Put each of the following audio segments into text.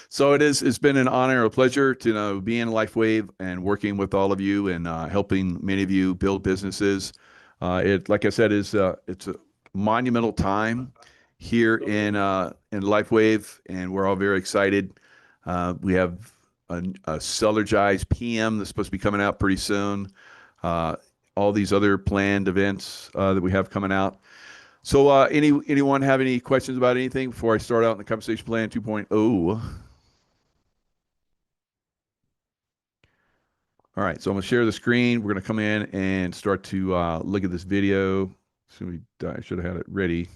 So it's been an honor, a pleasure to be in LifeWave and working with all of you and helping many of you build businesses. Like I said, it's a monumental time here in LifeWave, and we're all very excited. We have a Celergized PM that's supposed to be coming out pretty soon. Uh, all these other planned events that we have coming out. So, anyone have any questions about anything before I start out in the Compensation Plan 2.0? All right, so I'm going to share the screen. We're going to come in and start to look at this video. So I should have had it ready.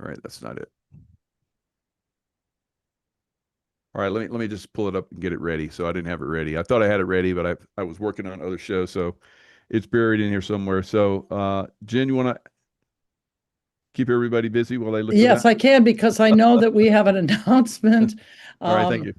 All right, that's not it. All right, let me just pull it up and get it ready. So I didn't have it ready. I thought I had it ready, but I was working on other shows, so it's buried in here somewhere. So, Jen, you want to keep everybody busy while I look for Yes, that? I can because I know that we have an announcement. All right, thank you.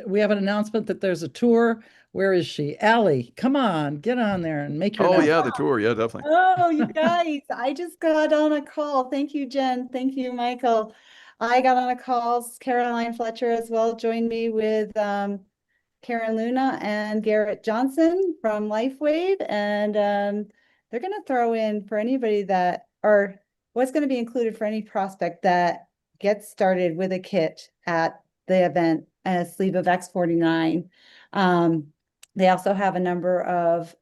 We have an announcement that there's a tour. Where is she? Allie, come on, get on there and make your Oh yeah, announcement. the tour. Yeah, definitely. Oh, you guys, I just got on a call. Thank you, Jen. Thank you, Michael. I got on a call. Caroline Fletcher as well joined me with Karen Luna and Garrett Johnson from LifeWave. And they're going to throw in for anybody that, or what's going to be included for any prospect that gets started with a kit at the event, a sleeve of X49. They also have a number of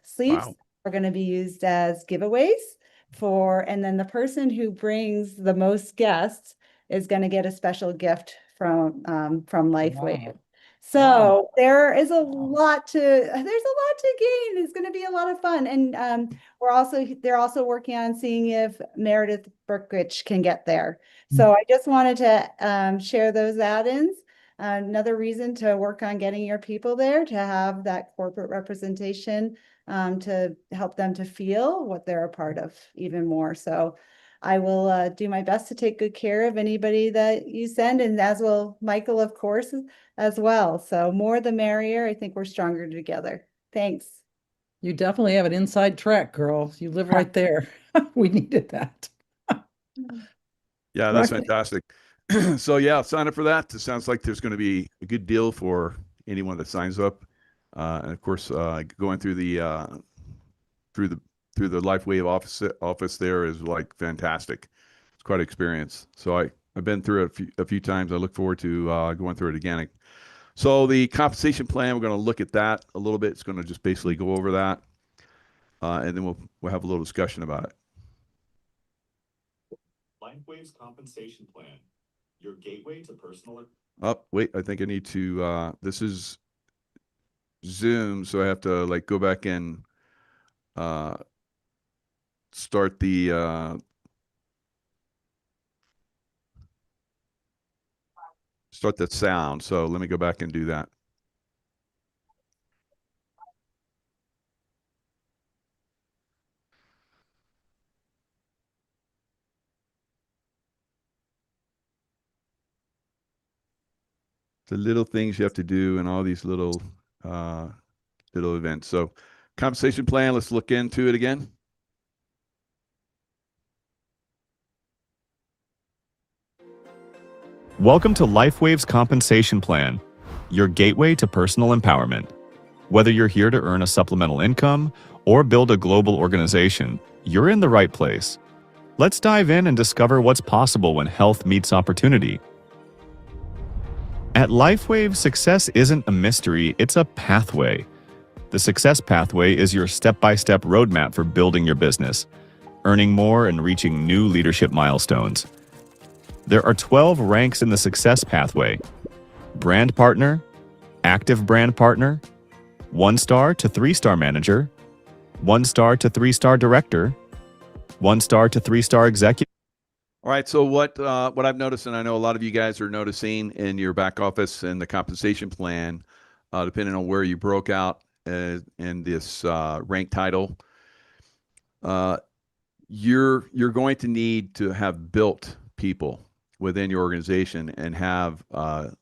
sleeves Wow. are going to be used as giveaways for, and then the person who brings the most guests is going to get a special gift from LifeWave. Wow. So Wow. there is a lot to, there's a lot to gain. It's going to be a lot of fun. And they're also working on seeing if Meredith Berkowitz can get there. So I just wanted to share those add-ins. Another reason to work on getting your people there, to have that corporate representation, to help them to feel what they're a part of even more. So I will do my best to take good care of anybody that you send, and as will Michael, of course, as well. So more the merrier. I think we're stronger together. Thanks. You definitely have an inside track, girl. You live right there. We needed that. Yeah, that's Rocky. fantastic. So yeah, sign up for that. It sounds like there's going to be a good deal for anyone that signs up. And of course, going through the through the LifeWave office there is like fantastic. It's quite an experience. So I've been through it a few times. I look forward to going through it again. So the compensation plan, we're going to look at that a little bit. It's going to just basically go over that, and then we'll have a little discussion about it. LifeWave's compensation plan, your gateway to personal. Oh, wait, I think I need to, this is Zoom, so I have to like go back and uh, start start the sound. So let me go back and do that. The little things you have to do and all these uh, little events. So compensation plan, let's look into it again. Welcome to LifeWave's Compensation Plan, your gateway to personal empowerment. Whether you're here to earn a supplemental income or build a global organization, you're in the right place. Let's dive in and discover what's possible when health meets opportunity. At LifeWave, success isn't a mystery, it's a pathway. The Success Pathway is your step-by-step roadmap for building your business, earning more and reaching new leadership milestones. There are 12 ranks in the Success Pathway: Brand Partner, Active Brand Partner, 1-star to 3-star Manager, 1-star to 3-star Director, 1-star to 3-star Executive. All right. So what I've noticed, and I know a lot of you guys are noticing in your back office and the compensation plan, depending on where you broke out in this rank title, you're going to need to have built people within your organization and have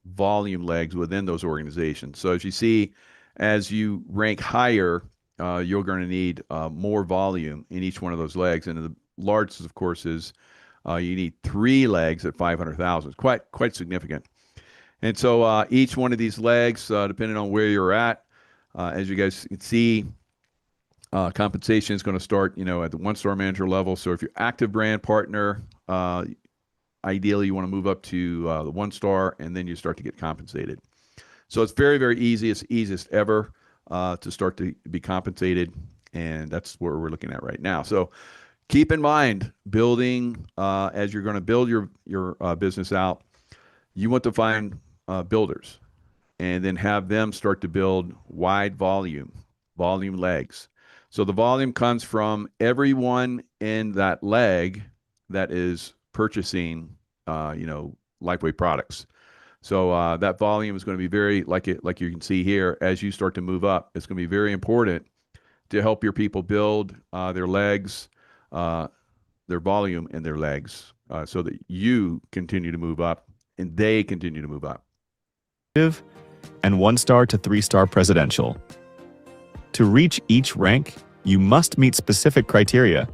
volume legs within those organizations. So as you see, as you rank higher, you're going to need more volume in each one of those legs. And the largest, of course, is you need 3 legs at 500,000. Quite significant. And so each one of these legs, depending on where you're at, as you guys can see, compensation is going to start, at the 1-star manager level. So if you're active brand partner, ideally you want to move up to the 1-star, and then you start to get compensated. So it's very, very easy. It's the easiest ever to start to be compensated, and that's what we're looking at right now. So keep in mind, building as you're going to build your business out, you want to find builders, and then have them start to build wide volume legs. So the volume comes from everyone in that leg that is purchasing, LifeWave products. So that volume is going to be very, like you can see here, as you start to move up, it's going to be very important to help your people build their legs, their volume in their legs, so that you continue to move up and they continue to move up. And 1-star to 3-star presidential. To reach each rank, you must meet specific criteria.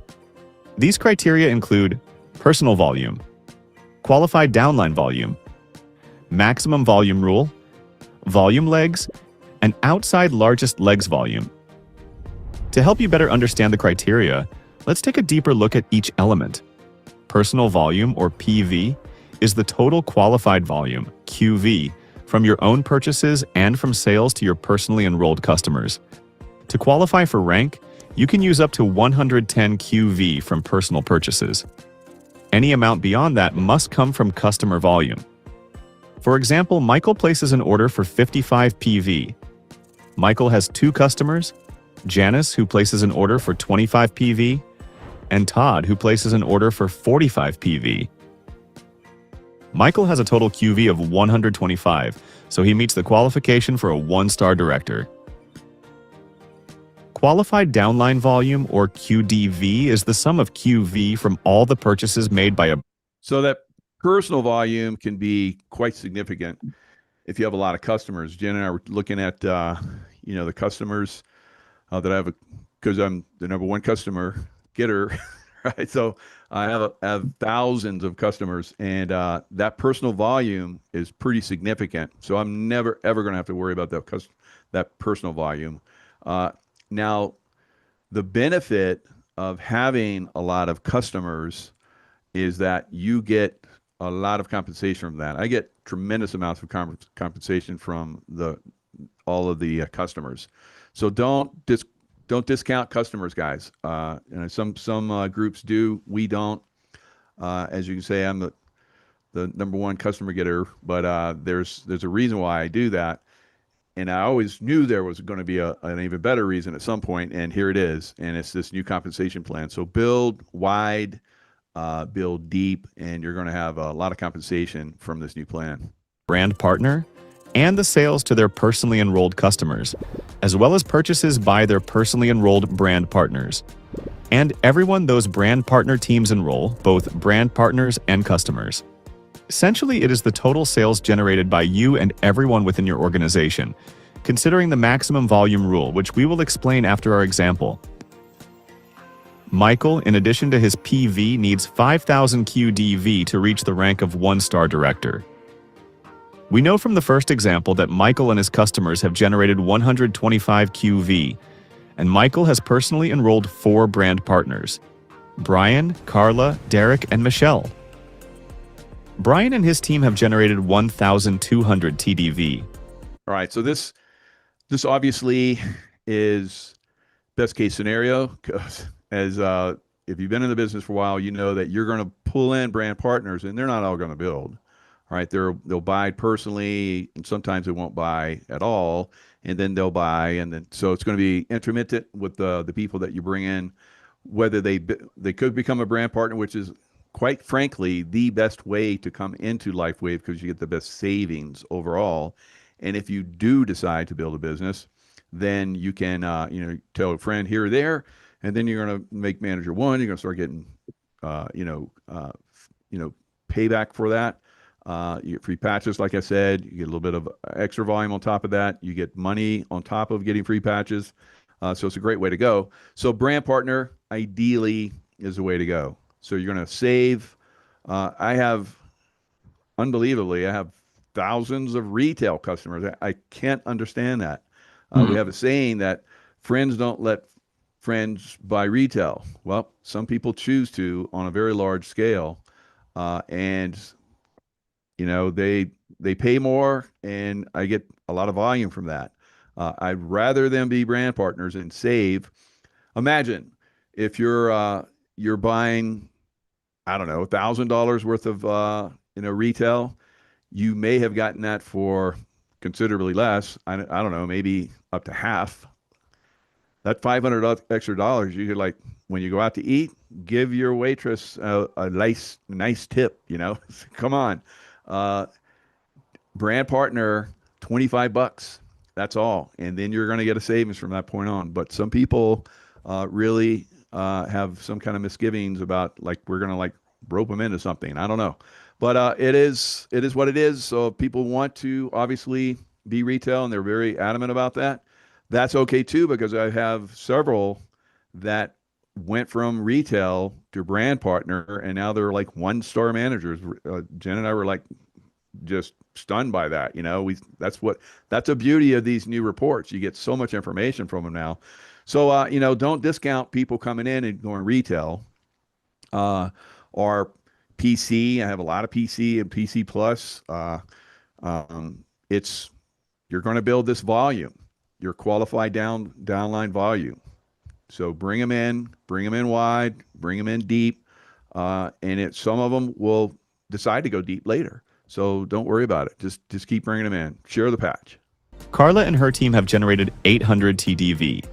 These criteria include personal volume, qualified downline volume, maximum volume rule, volume legs, and outside largest legs volume. To help you better understand the criteria, let's take a deeper look at each element. Personal volume, or PV, is the total qualified volume, QV, from your own purchases and from sales to your personally enrolled customers. To qualify for rank, you can use up to 110 QV from personal purchases. Any amount beyond that must come from customer volume. For example, Michael places an order for 55 PV. Michael has 2 customers, Janice, who places an order for 25 PV, and Todd, who places an order for 45 PV. Michael has a total QV of 125, so he meets the qualification for a 1-star director. Qualified downline volume, or QDV, is the sum of QV from all the purchases made by a... So that personal volume can be quite significant if you have a lot of customers. Jen and I were looking at, the customers that I have, because I'm the number 1 customer getter, right? So I have thousands of customers, and that personal volume is pretty significant. So I'm never, ever going to have to worry about that personal volume. Now, the benefit of having a lot of customers is that you get a lot of compensation from that. I get tremendous amounts of compensation from all of the customers. So don't discount customers, guys. Some groups do. We don't. As you can say, I'm the number 1 customer getter, but there's a reason why I do that. And I always knew there was going to be an even better reason at some point, and here it is. And it's this new compensation plan. So build wide, build deep, and you're going to have a lot of compensation from this new plan. Brand partner, and the sales to their personally enrolled customers, as well as purchases by their personally enrolled brand partners. And everyone those brand partner teams enroll, both brand partners and customers. Essentially, it is the total sales generated by you and everyone within your organization, considering the maximum volume rule, which we will explain after our example. Michael, in addition to his PV, needs 5,000 QDV to reach the rank of 1-star director. We know from the first example that Michael and his customers have generated 125 QV, and Michael has personally enrolled 4 brand partners: Brian, Carla, Derek, and Michelle. Brian and his team have generated 1,200 TDV. All right, so this obviously is best case scenario, because as if you've been in the business for a while, you know that you're going to pull in brand partners, and they're not all going to build. All right, they'll buy personally, and sometimes they won't buy at all, and then they'll buy, and then so it's going to be intermittent with the people that you bring in, whether they could become a brand partner, which is quite frankly the best way to come into LifeWave, because you get the best savings overall. And if you do decide to build a business, then you can tell a friend here or there, and then you're going to make manager 1. You're going to start getting payback for that. You get free patches, like I said. You get a little bit of extra volume on top of that. You get money on top of getting free patches. So it's a great way to go. So brand partner ideally is the way to go. So you're going to save. Unbelievably, I have thousands of retail customers. I can't understand that. We have a saying that friends don't let friends buy retail. Well, some people choose to on a very large scale, and they pay more, and I get a lot of volume from that. I'd rather them be brand partners and save. Imagine if you're buying, I don't know, $1,000 worth of retail, you may have gotten that for considerably less. I don't know, maybe up to half. That $500 extra dollars, you could, like, when you go out to eat, give your waitress a nice tip. Come on. Brand partner, $25. That's all, and then you're going to get a savings from that point on. But some people really have some kind of misgivings about, like, we're going to, like, rope them into something. I don't know, but it is what it is. So if people want to obviously be retail and they're very adamant about that, that's okay too, because I have several that went from retail to brand partner, and now they're like 1-star managers. Jen and I were like just stunned by that. That's the beauty of these new reports. You get so much information from them now. So don't discount people coming in and going retail. Or PC. I have a lot of PC and PC Plus. You're going to build this volume, your qualified downline volume. So bring them in wide, bring them in deep, and some of them will decide to go deep later. So don't worry about it. Just keep bringing them in. Share the patch. Carla and her team have generated 800 TDV.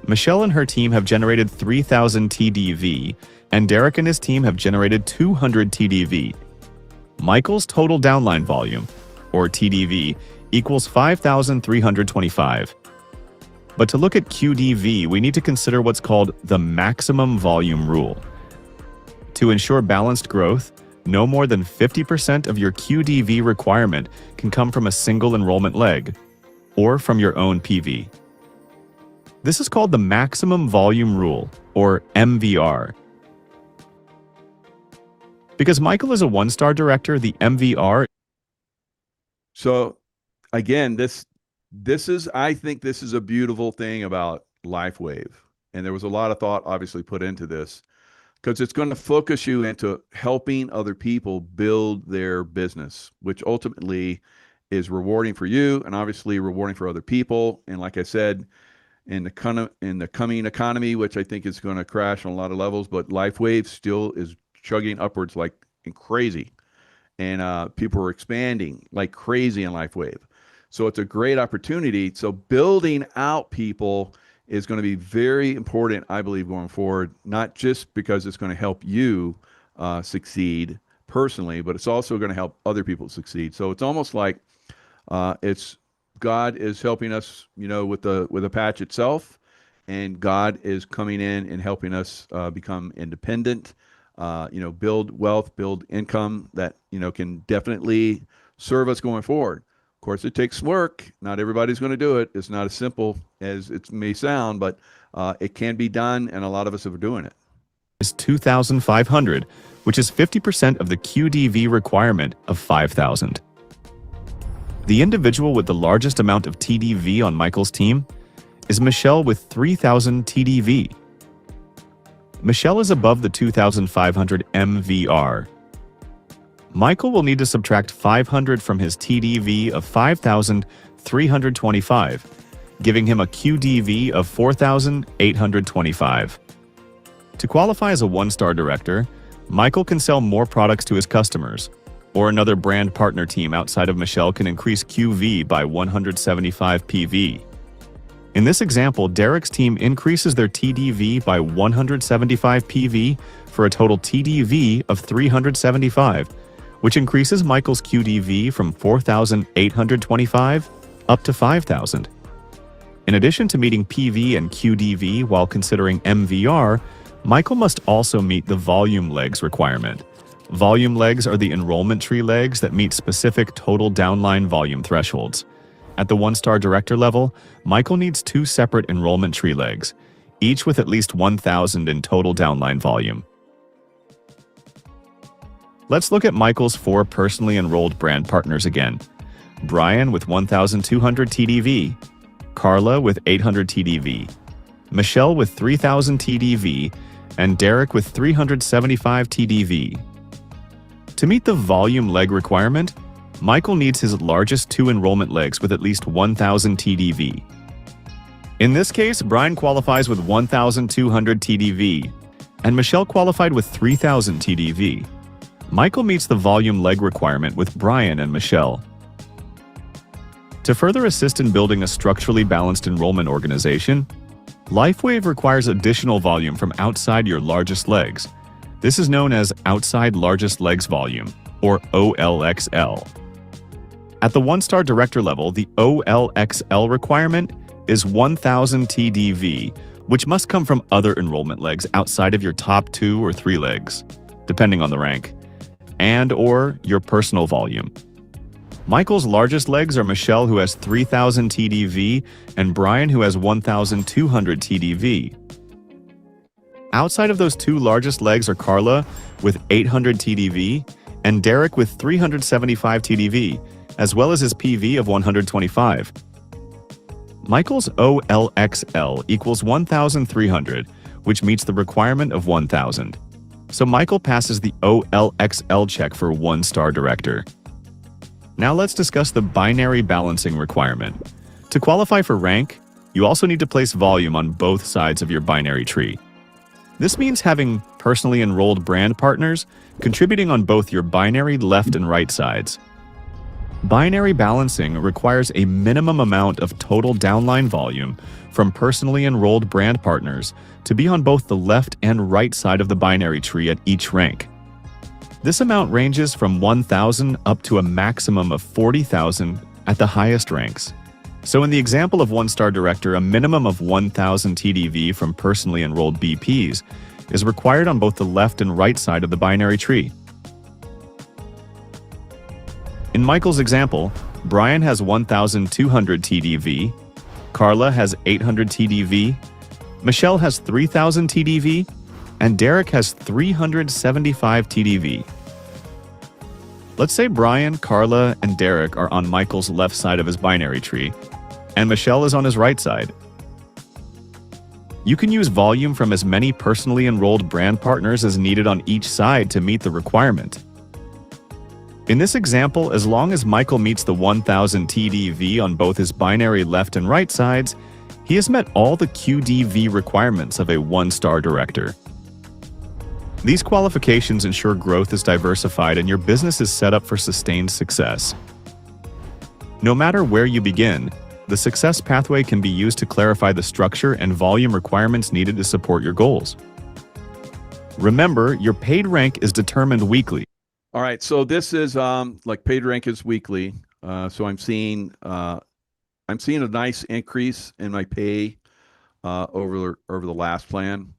Michelle and her team have generated 3,000 TDV, and Derek and his team have generated 200 TDV. Michael's total downline volume, or TDV, equals 5,325. But to look at QDV, we need to consider what's called the maximum volume rule. To ensure balanced growth, no more than 50% of your QDV requirement can come from a single enrollment leg, or from your own PV. This is called the maximum volume rule, or MVR. Because Michael is a 1-star director, the MVR. So again, I think this is a beautiful thing about LifeWave. And there was a lot of thought obviously put into this, because it's going to focus you into helping other people build their business, which ultimately is rewarding for you and obviously rewarding for other people. And like I said, in the coming economy, which I think is going to crash on a lot of levels, but LifeWave still is chugging upwards like crazy. And people are expanding like crazy in LifeWave. So it's a great opportunity. So building out people is going to be very important, I believe, going forward, not just because it's going to help you succeed personally, but it's also going to help other people succeed. So it's almost like God is helping us, with the patch itself, and God is coming in and helping us become independent, build wealth, build income that, can definitely serve us going forward. Of course, it takes work. Not everybody's going to do it. It's not as simple as it may sound, but it can be done, and a lot of us are doing it. Is 2,500, which is 50% of the QDV requirement of 5,000. The individual with the largest amount of TDV on Michael's team is Michelle with 3,000 TDV. Michelle is above the 2,500 MVR. Michael will need to subtract 500 from his TDV of 5,325, giving him a QDV of 4,825. To qualify as a 1-star director, Michael can sell more products to his customers, or another brand partner team outside of Michelle can increase QV by 175 PV. In this example, Derek's team increases their TDV by 175 PV for a total TDV of 375, which increases Michael's QDV from 4,825 up to 5,000. In addition to meeting PV and QDV while considering MVR, Michael must also meet the volume legs requirement. Volume legs are the enrollment tree legs that meet specific total downline volume thresholds. At the one-star director level, Michael needs 2 separate enrollment tree legs, each with at least 1,000 in total downline volume. Let's look at Michael's 4 personally enrolled brand partners again. Brian with 1,200 TDV, Carla with 800 TDV, Michelle with 3,000 TDV, and Derek with 375 TDV. To meet the volume leg requirement, Michael needs his largest 2 enrollment legs with at least 1,000 TDV. In this case, Brian qualifies with 1,200 TDV, and Michelle qualified with 3,000 TDV. Michael meets the volume leg requirement with Brian and Michelle. To further assist in building a structurally balanced enrollment organization, LifeWave requires additional volume from outside your largest legs. This is known as Outside Largest Legs Volume, or OLXL. At the one-star director level, the OLXL requirement is 1,000 TDV, which must come from other enrollment legs outside of your top 2 or 3 legs, depending on the rank, and/or your personal volume. Michael's largest legs are Michelle, who has 3,000 TDV, and Brian, who has 1,200 TDV. Outside of those 2 largest legs are Carla with 800 TDV and Derek with 375 TDV, as well as his PV of 125. Michael's OLXL equals 1,300, which meets the requirement of 1,000. So Michael passes the OLXL check for one-star director. Now let's discuss the binary balancing requirement. To qualify for rank, you also need to place volume on both sides of your binary tree. This means having personally enrolled brand partners contributing on both your binary left and right sides. Binary balancing requires a minimum amount of total downline volume from personally enrolled brand partners to be on both the left and right side of the binary tree at each rank. This amount ranges from 1,000 up to a maximum of 40,000 at the highest ranks. So in the example of one-star director, a minimum of 1,000 TDV from personally enrolled BPs is required on both the left and right side of the binary tree. In Michael's example, Brian has 1,200 TDV, Carla has 800 TDV, Michelle has 3,000 TDV, and Derek has 375 TDV. Let's say Brian, Carla, and Derek are on Michael's left side of his binary tree, and Michelle is on his right side. You can use volume from as many personally enrolled brand partners as needed on each side to meet the requirement. In this example, as long as Michael meets the 1,000 TDV on both his binary left and right sides, he has met all the QDV requirements of a one-star director. These qualifications ensure growth is diversified and your business is set up for sustained success. No matter where you begin, the success pathway can be used to clarify the structure and volume requirements needed to support your goals. Remember, your paid rank is determined weekly. All right, so this is like paid rank is weekly. So I'm seeing a nice increase in my pay over the last plan.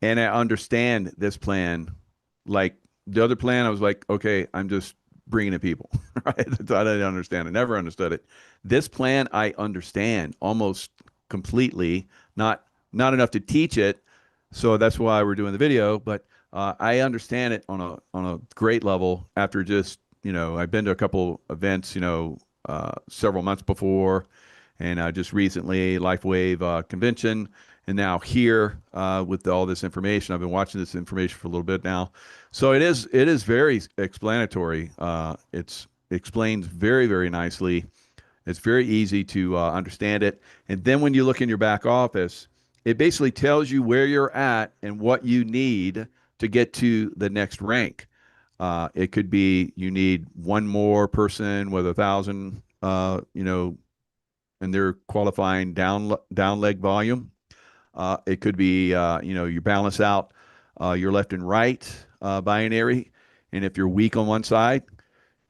And I understand this plan. Like the other plan, I was like, okay, I'm just bringing in people, right? I didn't understand. I never understood it. This plan, I understand almost completely, not enough to teach it. So that's why we're doing the video, but I understand it on a great level after just, I've been to a couple events, several months before, and just recently LifeWave convention. And now here with all this information, I've been watching this information for a little bit now. So it is very explanatory. It's explained very, very nicely. It's very easy to understand it. And then when you look in your back office, it basically tells you where you're at and what you need to get to the next rank. It could be you need one more person with 1,000, and they're qualifying down leg volume. It could be, you balance out your left and right binary. And if you're weak on one side,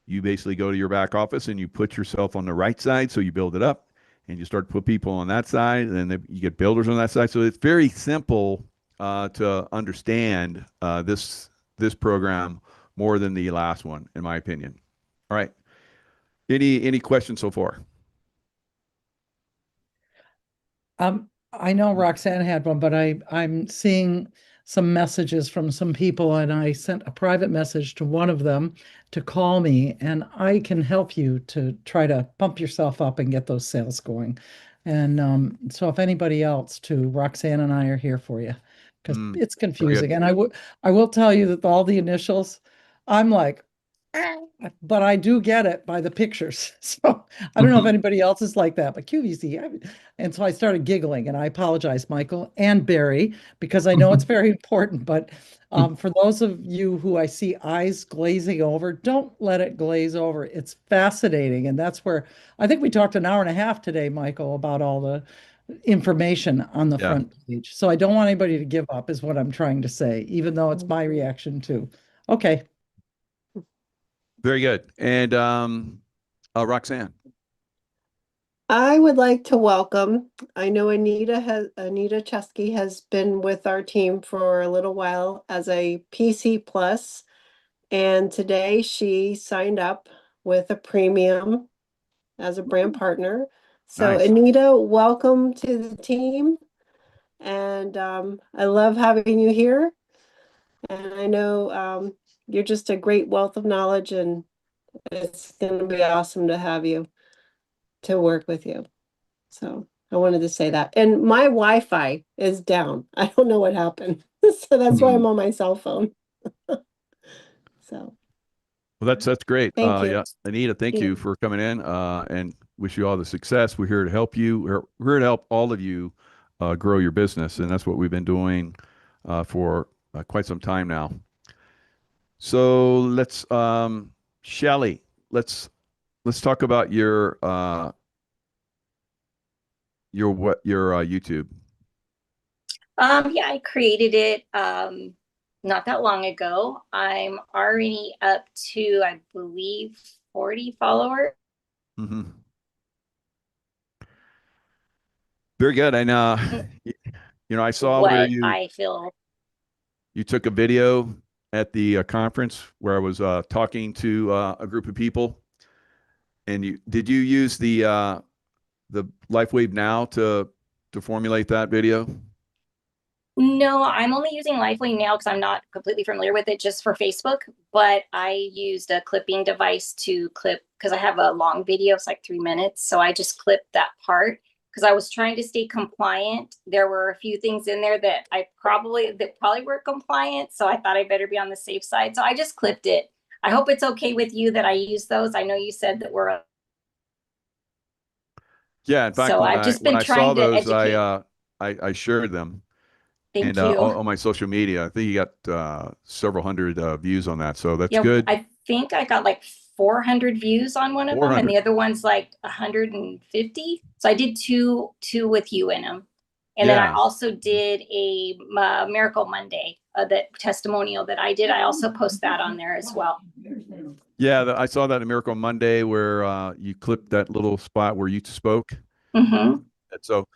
you basically go to your back office and you put yourself on the right side. So you build it up and you start to put people on that side, and then you get builders on that side. So it's very simple to understand this program more than the last one, in my opinion. All right. Any questions so far? I know Roxanne had one, but I'm seeing some messages from some people, and I sent a private message to one of them to call me, and I can help you to try to pump yourself up and get those sales going. And so if anybody else too, Roxanne and I are here for you because Mm, it's very good. confusing. And I will tell you that all the initials, I'm like, "Ah," but I do get it by the pictures. So I don't know if anybody else is like that, but QVC. And so I started giggling, and I apologize, Michael and Barry, because I know it's very important. But for those of you who I see eyes glazing over, don't let it glaze over. It's fascinating. And that's where I think we talked an hour and a half today, Michael, about all the information on the Yeah, front page. So I don't want anybody to give up, is what I'm trying to say, even though it's my reaction too. Okay. very good. And Roxanne. I would like to welcome, I know Anita Chesky has been with our team for a little while as a PC Plus, and today she signed up with a premium as a brand partner. So Nice. Anita, welcome to the team. And I love having you here. And I know you're just a great wealth of knowledge, and it's going to be awesome to have you to work with you. So I wanted to say that. And my Wi-Fi is down. I don't know what happened. So that's why I'm on my cell phone. So Well, that's great. thank you. Yeah, Anita, thank Yeah. you for coming in and wish you all the success. We're here to help you. We're here to help all of you grow your business, and that's what we've been doing for quite some time now. So let's, Shelly, let's talk about your YouTube. Yeah, I created it not that long ago. I'm already up to, I believe, 40 followers. Mm-hmm. Very good. And I saw where What I feel. you took a video at the conference where I was talking to a group of people, and did you use the LifeWave Now to formulate that video? No, I'm only using LifeWave now because I'm not completely familiar with it, just for Facebook. But I used a clipping device to clip, because I have a long video, it's like 3 minutes. So I just clipped that part because I was trying to stay compliant. There were a few things in there that probably weren't compliant. So I thought I better be on the safe side. So I just clipped it. I hope it's okay with you that I use those. I know you said that we're. Yeah, in fact, So when I've just been I saw trying to those, educate. I shared them Thank and you. on my social media. I think you got several hundred views on that, so that's Yeah, good. I think I got like 400 views on one of them, and 400. the other one's like 150. So I did two with you in them, and then I Yeah. also did a Miracle Monday, that testimonial that I did. I also post that on there as well. Yeah, I saw that in Miracle Monday where you clipped that little spot where you spoke. Mm-hmm. And so,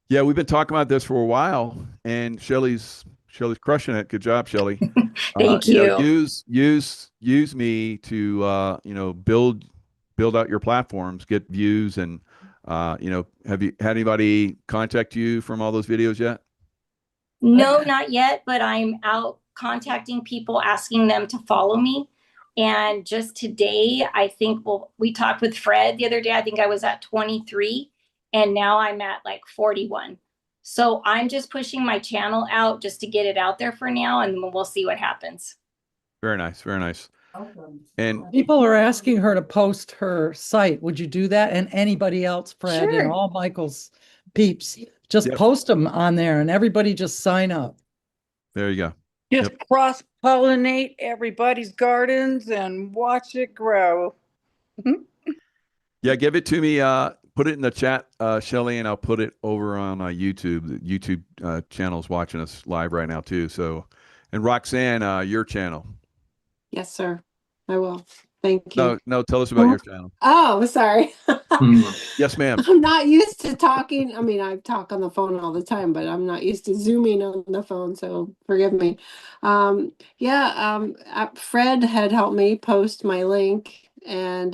yeah, we've been talking about this for a while, and Shelly's crushing it. Good job, Shelly. Thank you. Use me to build out your platforms, get views, and have you had anybody contact you from all those videos yet? No, not yet, but I'm out contacting people, asking them to follow me. And just today, I think we talked with Fred the other day. I think I was at 23, and now I'm at like 41. So I'm just pushing my channel out just to get it out there for now, and we'll see what happens. Very nice, very nice. And People are asking her to post her site. Would you do that? And anybody else, Fred, and Sure. all Michael's peeps, just Yep. post them on there, and everybody just sign up. there you go. Just cross-pollinate everybody's gardens and watch it grow. Yeah, give it to me. Put it in the chat, Shelly, and I'll put it over on YouTube. The YouTube channel's watching us live right now too. So, and Roxanne, your channel. Yes, sir. I will. Thank you. No, tell us about your channel. Oh, sorry. Yes, ma'am. I'm not used to talking. I mean, I talk on the phone all the time, but I'm not used to zooming on the phone, so forgive me. Fred had helped me post my link, and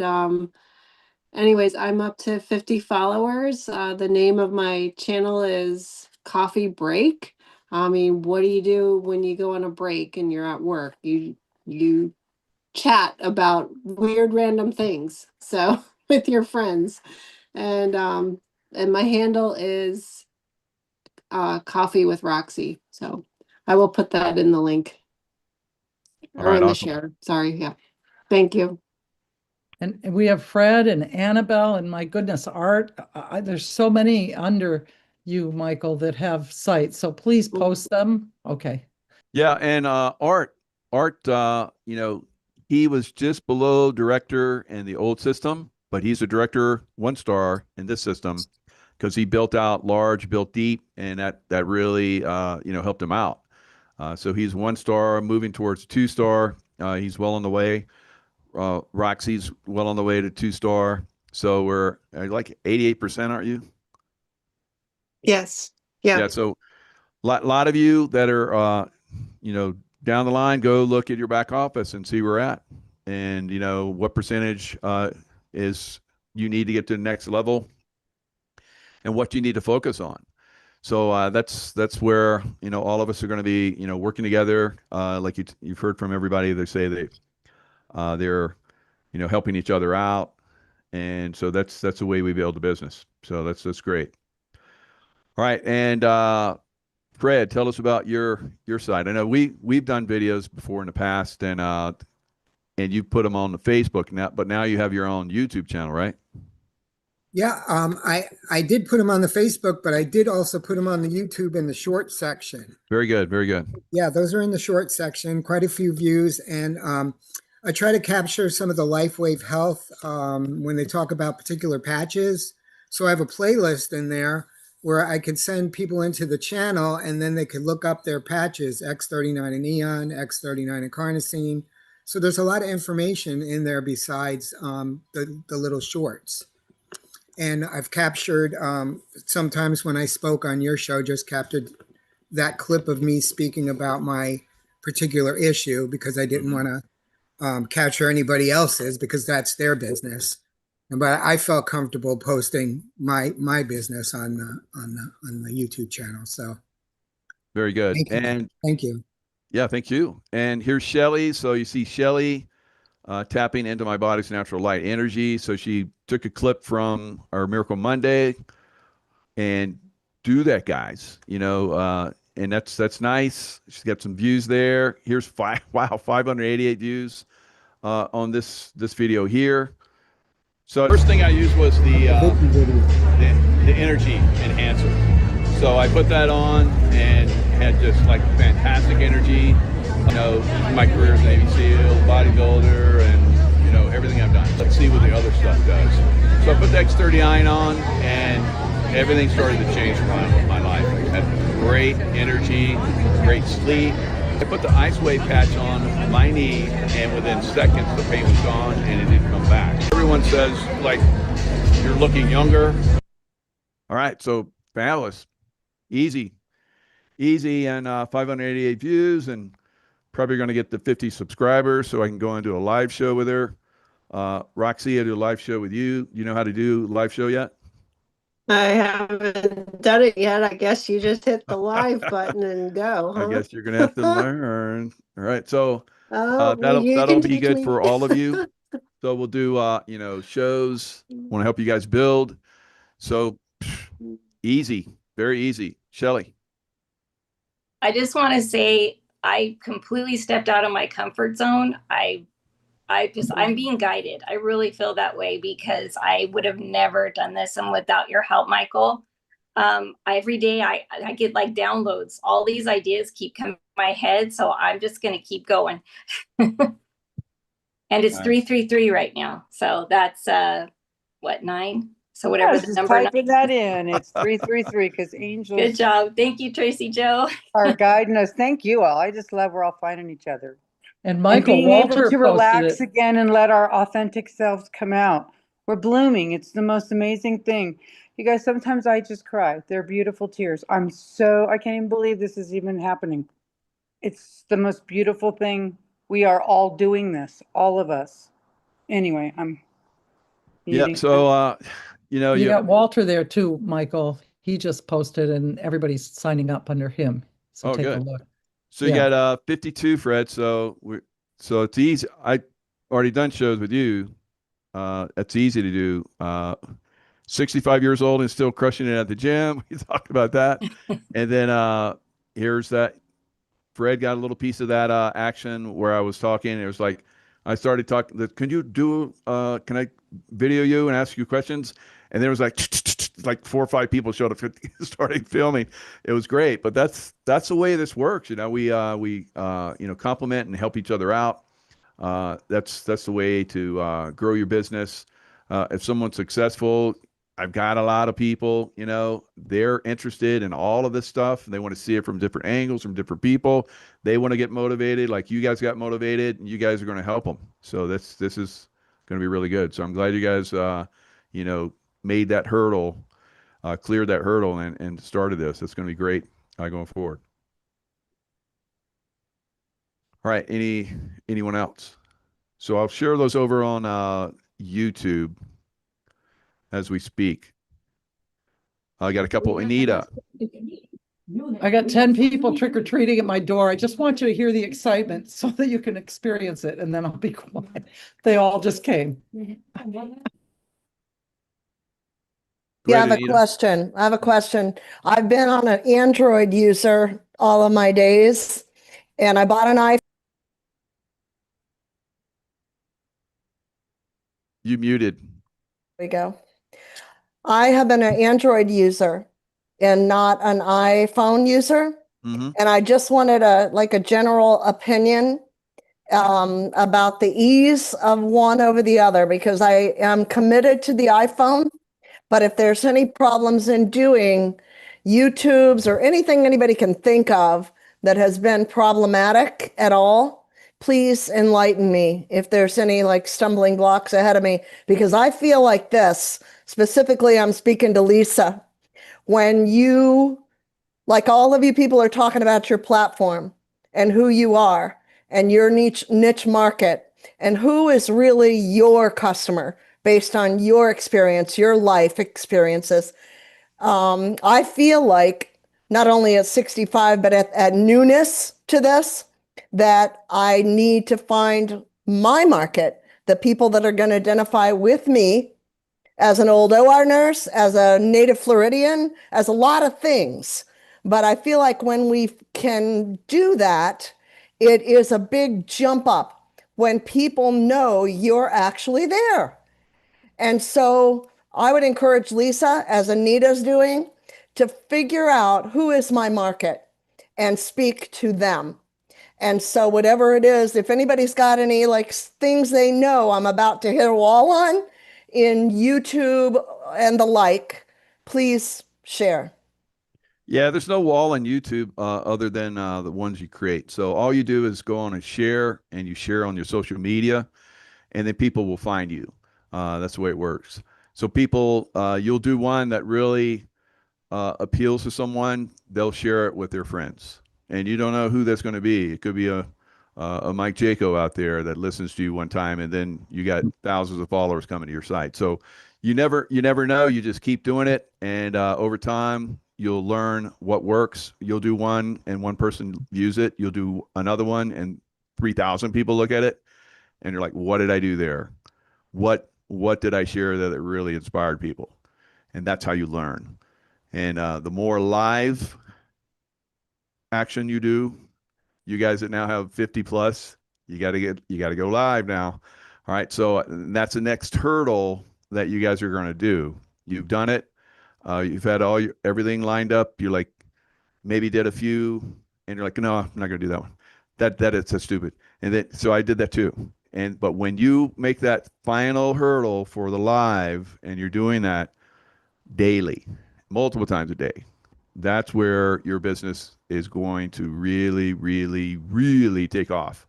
anyways, I'm up to 50 followers. The name of my channel is Coffee Break. I mean, what do you do when you go on a break and you're at work? You chat about weird random things. So with your friends. And my handle is Coffee with Roxy. So I will put that in the link. All Or right, in the awesome. share. Sorry. Yeah. Thank you. And we have Fred and Annabelle and my goodness, Art. There's so many under you, Michael, that have sites. So please post them. Okay. Yeah, and Art, you know, he was just below director in the old system, but he's a director 1-star in this system because he built out large, built deep, and that really you know, helped him out. So he's 1-star, moving towards 2-star. He's well on the way. Roxy's well on the way to 2-star. So we're like 88%, aren't you? Yes. Yeah. Yeah. So lot of you that are you know, down the line, go look at your back office and see where we're at, and you know what percentage is you need to get to the next level, and what you need to focus on. So that's where, you know, all of us are going to be, you know, working together. Like you've heard from everybody, they say they're you know, helping each other out, and so that's the way we build a business. So that's great. All right, and Fred, tell us about your side. I know we've done videos before in the past, and you put them on the Facebook now, but now you have your own YouTube channel, right? Yeah, I did put them on the Facebook, but I did also put them on the YouTube in the short section. Very good, very good. Yeah, those are in the short section, quite a few views, and I try to capture some of the LifeWave health when they talk about particular patches. So I have a playlist in there where I could send people into the channel, and then they could look up their patches, X39 and Neon, X39 and Carnosine. So there's a lot of information in there besides the little shorts. And I've captured, sometimes when I spoke on your show, just captured that clip of me speaking about my particular issue because I didn't want to capture anybody else's because that's their business. But I felt comfortable posting my business on the YouTube channel. So Very good. thank you. And Thank you. yeah, thank you. And here's Shelly. So you see Shelly tapping into my body's natural light energy. So she took a clip from our Miracle Monday, and do that, guys. You know, and that's nice. She's got some views there. Here's 588 views on this video here. So first thing I used was the energy enhancer. So I put that on and had just like fantastic energy. You know, my career as a Navy SEAL, bodybuilder, and you know, everything I've done. Let's see what the other stuff does. So I put the X39 on, and everything started to change in my life. I had great energy, great sleep. I put the LifeWave patch on my knee, and within seconds the pain was gone and it didn't come back. Everyone says, like, you're looking younger. All right, so fabulous. Easy, and 588 views, and probably going to get the 50 subscribers so I can go and do a live show with her. Roxy, I do a live show with you. You know how to do live show yet? I haven't done it yet. I guess you just hit the live button and go, huh? I guess you're going to have to learn. All right, so Oh, that'll you can be teach good me. for all of you. So we'll do you know, shows. Want to help you guys build. So easy, very easy. Shelly. I just want to say I completely stepped out of my comfort zone. I'm being guided. I really feel that way because I would have never done this. And without your help, Michael, every day I get like downloads. All these ideas keep coming to my head. So I'm just going to keep going. And it's 333 right now. So that's what, 9? So whatever the Just number. typing that in. It's 333 because angels Good job. Thank you, Tracy Joe. are guiding us. Thank you all. I just love we're all finding each other. And And Michael being Walter able to posted relax it. again and let our authentic selves come out. We're blooming. It's the most amazing thing. You guys, sometimes I just cry. They're beautiful tears. I can't even believe this is even happening. It's the most beautiful thing. We are all doing this, all of us. Anyway, Yeah. eating. So, you know, You you, got Walter there too, Michael. He just posted and everybody's signing up under him. So oh, take a good. look. So you Yeah. got 52, Fred. So it's easy. I already done shows with you. It's easy to do. 65 years old and still crushing it at the gym. We talked about that. And then here's that. Fred got a little piece of that action where I was talking. It was like I started talking. Can you do? Can I video you and ask you questions? And there was like 4 or 5 people showed up, started filming. It was great. But that's the way this works. You know, we compliment and help each other out. That's the way to grow your business. If someone's successful, I've got a lot of people, you know, they're interested in all of this stuff. They want to see it from different angles, from different people. They want to get motivated, like you guys got motivated, and you guys are going to help them. So this is going to be really good. So I'm glad you guys, made that hurdle, cleared that hurdle, and started this. It's going to be great going forward. All right, anyone else? So I'll share those over on YouTube as we speak. I got a couple. Anita. I got 10 people trick-or-treating at my door. I just want you to hear the excitement so that you can experience it, and then I'll be quiet. They all just came. Go Yeah, I ahead, have a Anita. question. I have a question. I've been on an Android user all of my days, and I bought an iPhone. You muted. There we go. I have been an Android user and not an iPhone user. Mm-hmm. And I just wanted a general opinion about the ease of one over the other, because I am committed to the iPhone. But if there's any problems in doing YouTubes or anything anybody can think of that has been problematic at all, please enlighten me if there's any like stumbling blocks ahead of me, because I feel like this, specifically, I'm speaking to Lisa, when you, like all of you people are talking about your platform and who you are and your niche market and who is really your customer based on your experience, your life experiences. I feel like not only at 65, but at newness to this, that I need to find my market, the people that are going to identify with me as an old OR nurse, as a native Floridian, as a lot of things. But I feel like when we can do that, it is a big jump up when people know you're actually there. And so I would encourage Lisa, as Anita's doing, to figure out who is my market and speak to them. And so whatever it is, if anybody's got any like things they know I'm about to hit a wall on in YouTube and the like, please share. Yeah, there's no wall on YouTube other than the ones you create. So all you do is go on and you share on your social media, and then people will find you. That's the way it works. So people, you'll do one that really appeals to someone, they'll share it with their friends, and you don't know who that's going to be. It could be a Mike Jaco out there that listens to you one time, and then you got thousands of followers coming to your site. So you never know. You just keep doing it, and over time you'll learn what works. You'll do one, and one person views it. You'll do another one, and 3,000 people look at it, and you're like, "What did I do there? What did I share that really inspired people?" And that's how you learn. And the more live action you do, you guys that now have 50 plus, you got to go live now. All right. So that's the next hurdle that you guys are going to do. You've done it. You've had everything lined up. You're like, maybe did a few, and you're like, no, I'm not going to do that one. That's so stupid. And then, so I did that too. But when you make that final hurdle for the live, and you're doing that daily, multiple times a day, that's where your business is going to really, really, really take off.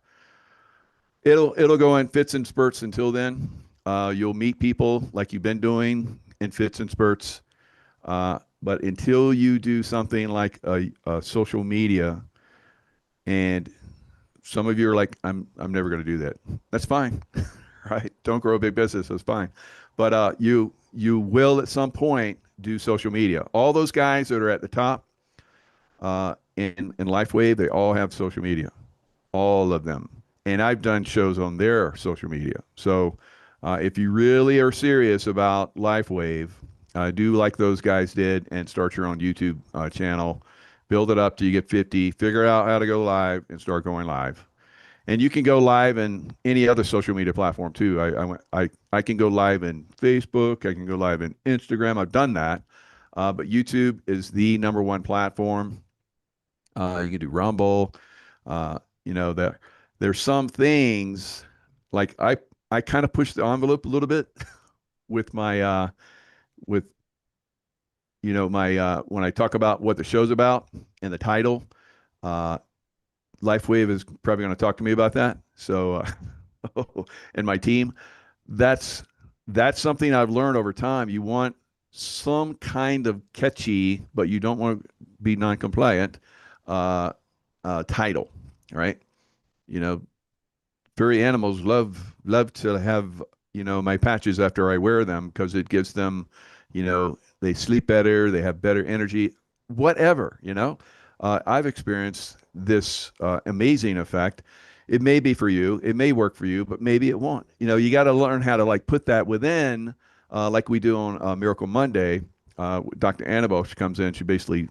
It'll go in fits and spurts until then. You'll meet people like you've been doing in fits and spurts. But until you do something like a social media, and some of you are like, I'm never going to do that. That's fine. right? Don't grow a big business. That's fine. But you will at some point do social media. All those guys that are at the top in LifeWave, they all have social media, all of them. And I've done shows on their social media. So if you really are serious about LifeWave, do like those guys did and start your own YouTube channel. Build it up till you get 50. Figure out how to go live and start going live. And you can go live in any other social media platform too. I can go live in Facebook. I can go live in Instagram. I've done that. But YouTube is the #1 platform. You can do Rumble. You know, there's some things like I kind of push the envelope a little bit with my with you know my when I talk about what the show's about and the title. LifeWave is probably going to talk to me about that. So, and my team, that's something I've learned over time. You want some kind of catchy, but you don't want to be non-compliant title, right? You know, furry animals love to have my patches after I wear them because it gives them, they sleep better, they have better energy, whatever. I've experienced this amazing effect. It may be for you, it may work for you, but maybe it won't. You got to learn how to like put that within, like we do on Miracle Monday. Dr. Annabelle, she comes in, she basically,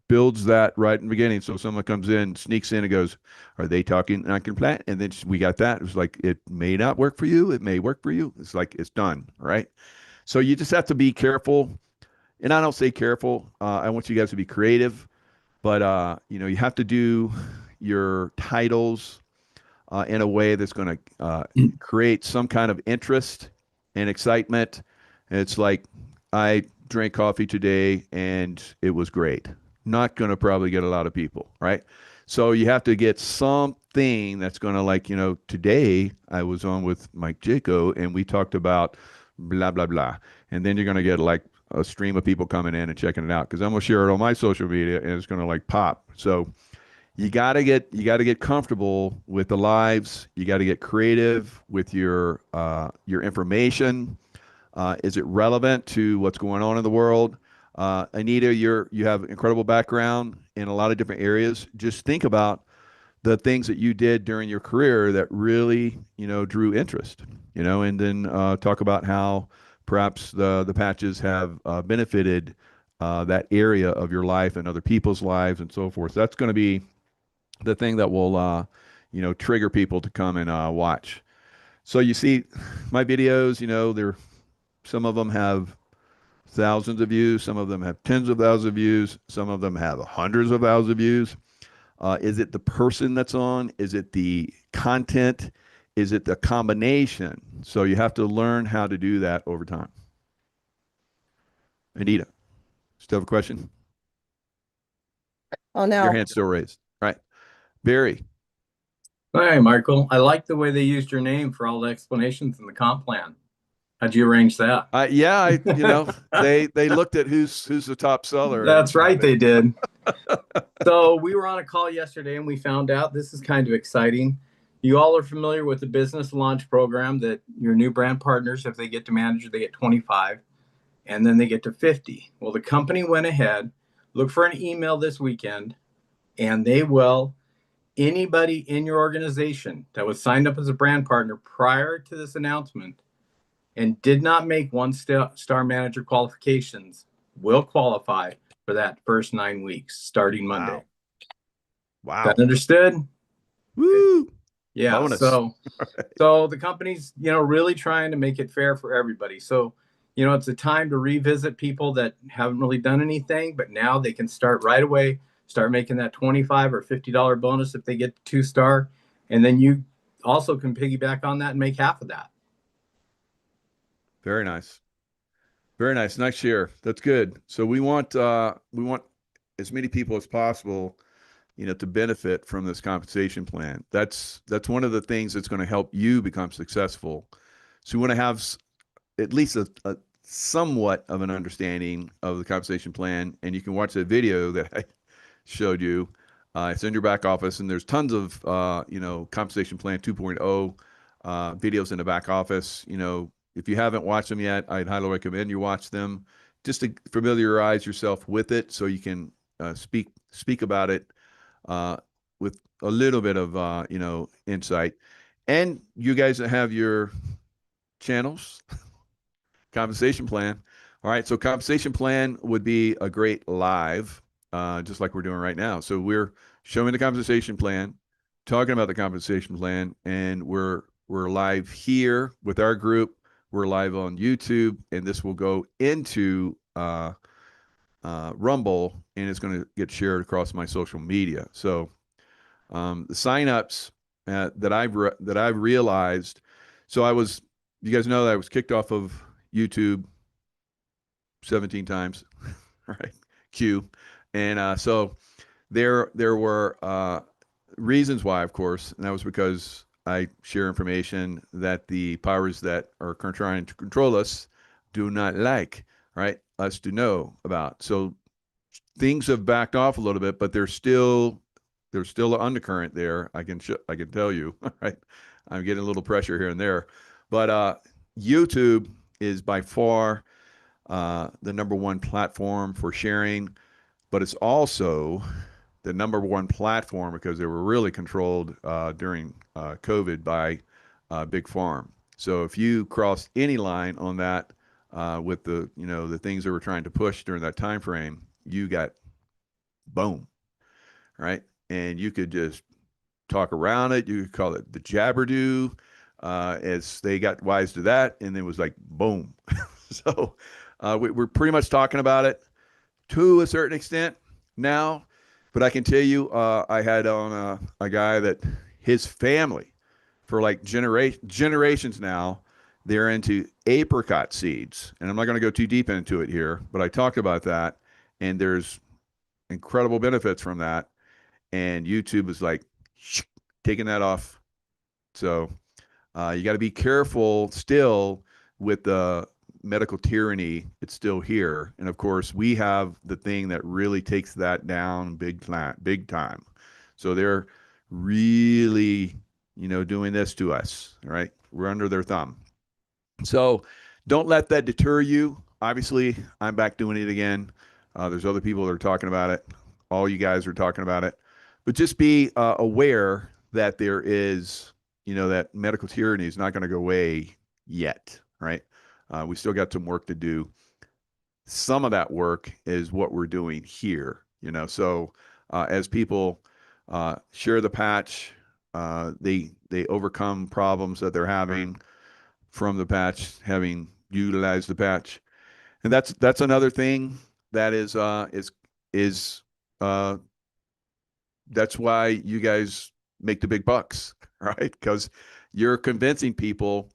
builds that right in the beginning. So someone comes in, sneaks in and goes, are they talking non-compliant? And then we got that. It was like, it may not work for you. It may work for you. It's like, it's done. Right. So you just have to be careful. And I don't say careful. I want you guys to be creative, but you have to do your titles in a way that's going to create some kind of interest and excitement. And it's like, I drank coffee today and it was great. Not going to probably get a lot of people, right? So you have to get something that's going to like, today I was on with Mike Jaco and we talked about blah, blah, blah. And then you're going to get like a stream of people coming in and checking it out because I'm going to share it on my social media and it's going to like pop. So you got to get comfortable with the lives. You got to get creative with your information. Is it relevant to what's going on in the world? Anita, you have incredible background in a lot of different areas. Just think about the things that you did during your career that really, drew interest, and then talk about how perhaps the patches have benefited that area of your life and other people's lives and so forth. That's going to be the thing that will, trigger people to come and watch. So you see my videos, some of them have thousands of views. Some of them have tens of thousands of views. Some of them have hundreds of thousands of views. Is it the person that's on? Is it the content? Is it the combination? So you have to learn how to do that over time. Anita, still have a question? Oh, no. Your hand's still raised. Right. Barry. Hi, Michael. I like the way they used your name for all the explanations in the comp plan. How'd you arrange that? Yeah, they looked at who's the top seller. That's right, they did. So we were on a call yesterday and we found out this is kind of exciting. You all are familiar with the business launch program that your new brand partners, if they get to manager, they get 25 and then they get to 50. Well, the company went ahead, look for an email this weekend, and they will, anybody in your organization that was signed up as a brand partner prior to this announcement and did not make 1-star manager qualifications will qualify for that first 9 weeks starting Monday. Wow. That understood? Woo. Yeah. Bonus. So the company's, really trying to make it fair for everybody. So, it's a time to revisit people that haven't really done anything, but now they can start right away, start making that $25 or $50 bonus if they get 2-star. And then you also can piggyback on that and make half of that. Very nice. Very nice. Nice share. That's good. So we want as many people as possible, to benefit from this compensation plan. That's one of the things that's going to help you become successful. So we want to have at least a somewhat of an understanding of the compensation plan. And you can watch that video that I showed you. It's in your back office, and there's tons of compensation plan 2.0 videos in the back office. You know, if you haven't watched them yet, I'd highly recommend you watch them just to familiarize yourself with it so you can speak about it with a little bit of insight. And you guys that have your channels, compensation plan. All right, so compensation plan would be a great live, just like we're doing right now. So we're showing the compensation plan, talking about the compensation plan, and we're live here with our group. We're live on YouTube, and this will go into Rumble, and it's going to get shared across my social media. So the signups that I've realized. So you guys know that I was kicked off of YouTube 17 times, right? Q, and so there were reasons why, of course, and that was because I share information that the powers that are trying to control us do not like, right? Us to know about. So things have backed off a little bit, but there's still an undercurrent there. I can tell you, right? I'm getting a little pressure here and there, but YouTube is by far the number one platform for sharing, but it's also the number one platform because they were really controlled during COVID by Big Farm. So if you cross any line on that with the things they were trying to push during that time frame, you got boom, right? And you could just talk around it. You could call it the jabberdo. As they got wise to that, and it was like boom. So we're pretty much talking about it to a certain extent now, but I can tell you, I had on a guy that his family for like generations now, they're into apricot seeds, and I'm not going to go too deep into it here, but I talked about that, and there's incredible benefits from that, and YouTube is like taking that off. So you got to be careful still with the medical tyranny. It's still here, and of course we have the thing that really takes that down big time. So they're really doing this to us, right? We're under their thumb. So don't let that deter you. Obviously I'm back doing it again. There's other people that are talking about it. All you guys are talking about it, but just be aware that there is that medical tyranny is not going to go away yet, right? We still got some work to do. Some of that work is what we're doing here, so as people share the patch, they overcome problems that they're having from the patch, having utilized the patch. And that's another thing that is that's why you guys make the big bucks, right? Because you're convincing people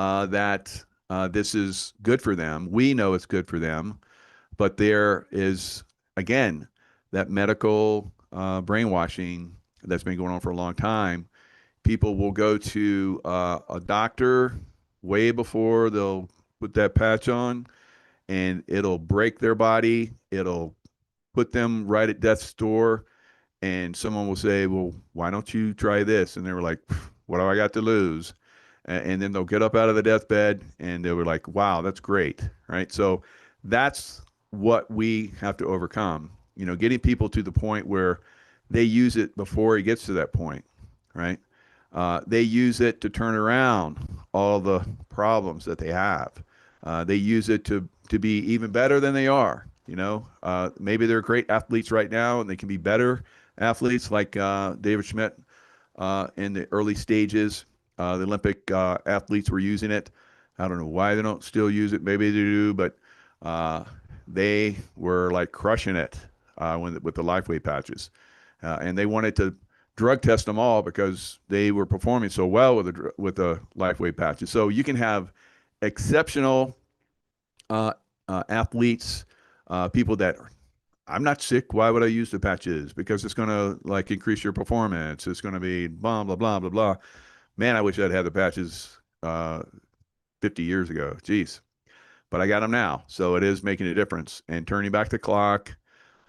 that this is good for them. We know it's good for them, but there is, again, that medical brainwashing that's been going on for a long time. People will go to a doctor way before they'll put that patch on, and it'll break their body. It'll put them right at death's door. And someone will say, well, why don't you try this? And they were like, what do I got to lose? And then they'll get up out of the deathbed and they were like, wow, that's great. Right. So that's what we have to overcome, getting people to the point where they use it before it gets to that point. Right. They use it to turn around all the problems that they have. They use it to be even better than they are. Maybe they're great athletes right now and they can be better athletes like David Schmidt in the early stages. The Olympic athletes were using it. I don't know why they don't still use it. Maybe they do, but they were like crushing it with the LifeWave patches. And they wanted to drug test them all because they were performing so well with the LifeWave patches. So you can have exceptional athletes, people that I'm not sick. Why would I use the patches? Because it's going to like increase your performance. It's going to be blah, blah, blah, blah, blah. Man, I wish I'd had the patches 50 years ago. Jeez. But I got them now. So it is making a difference. And turning back the clock,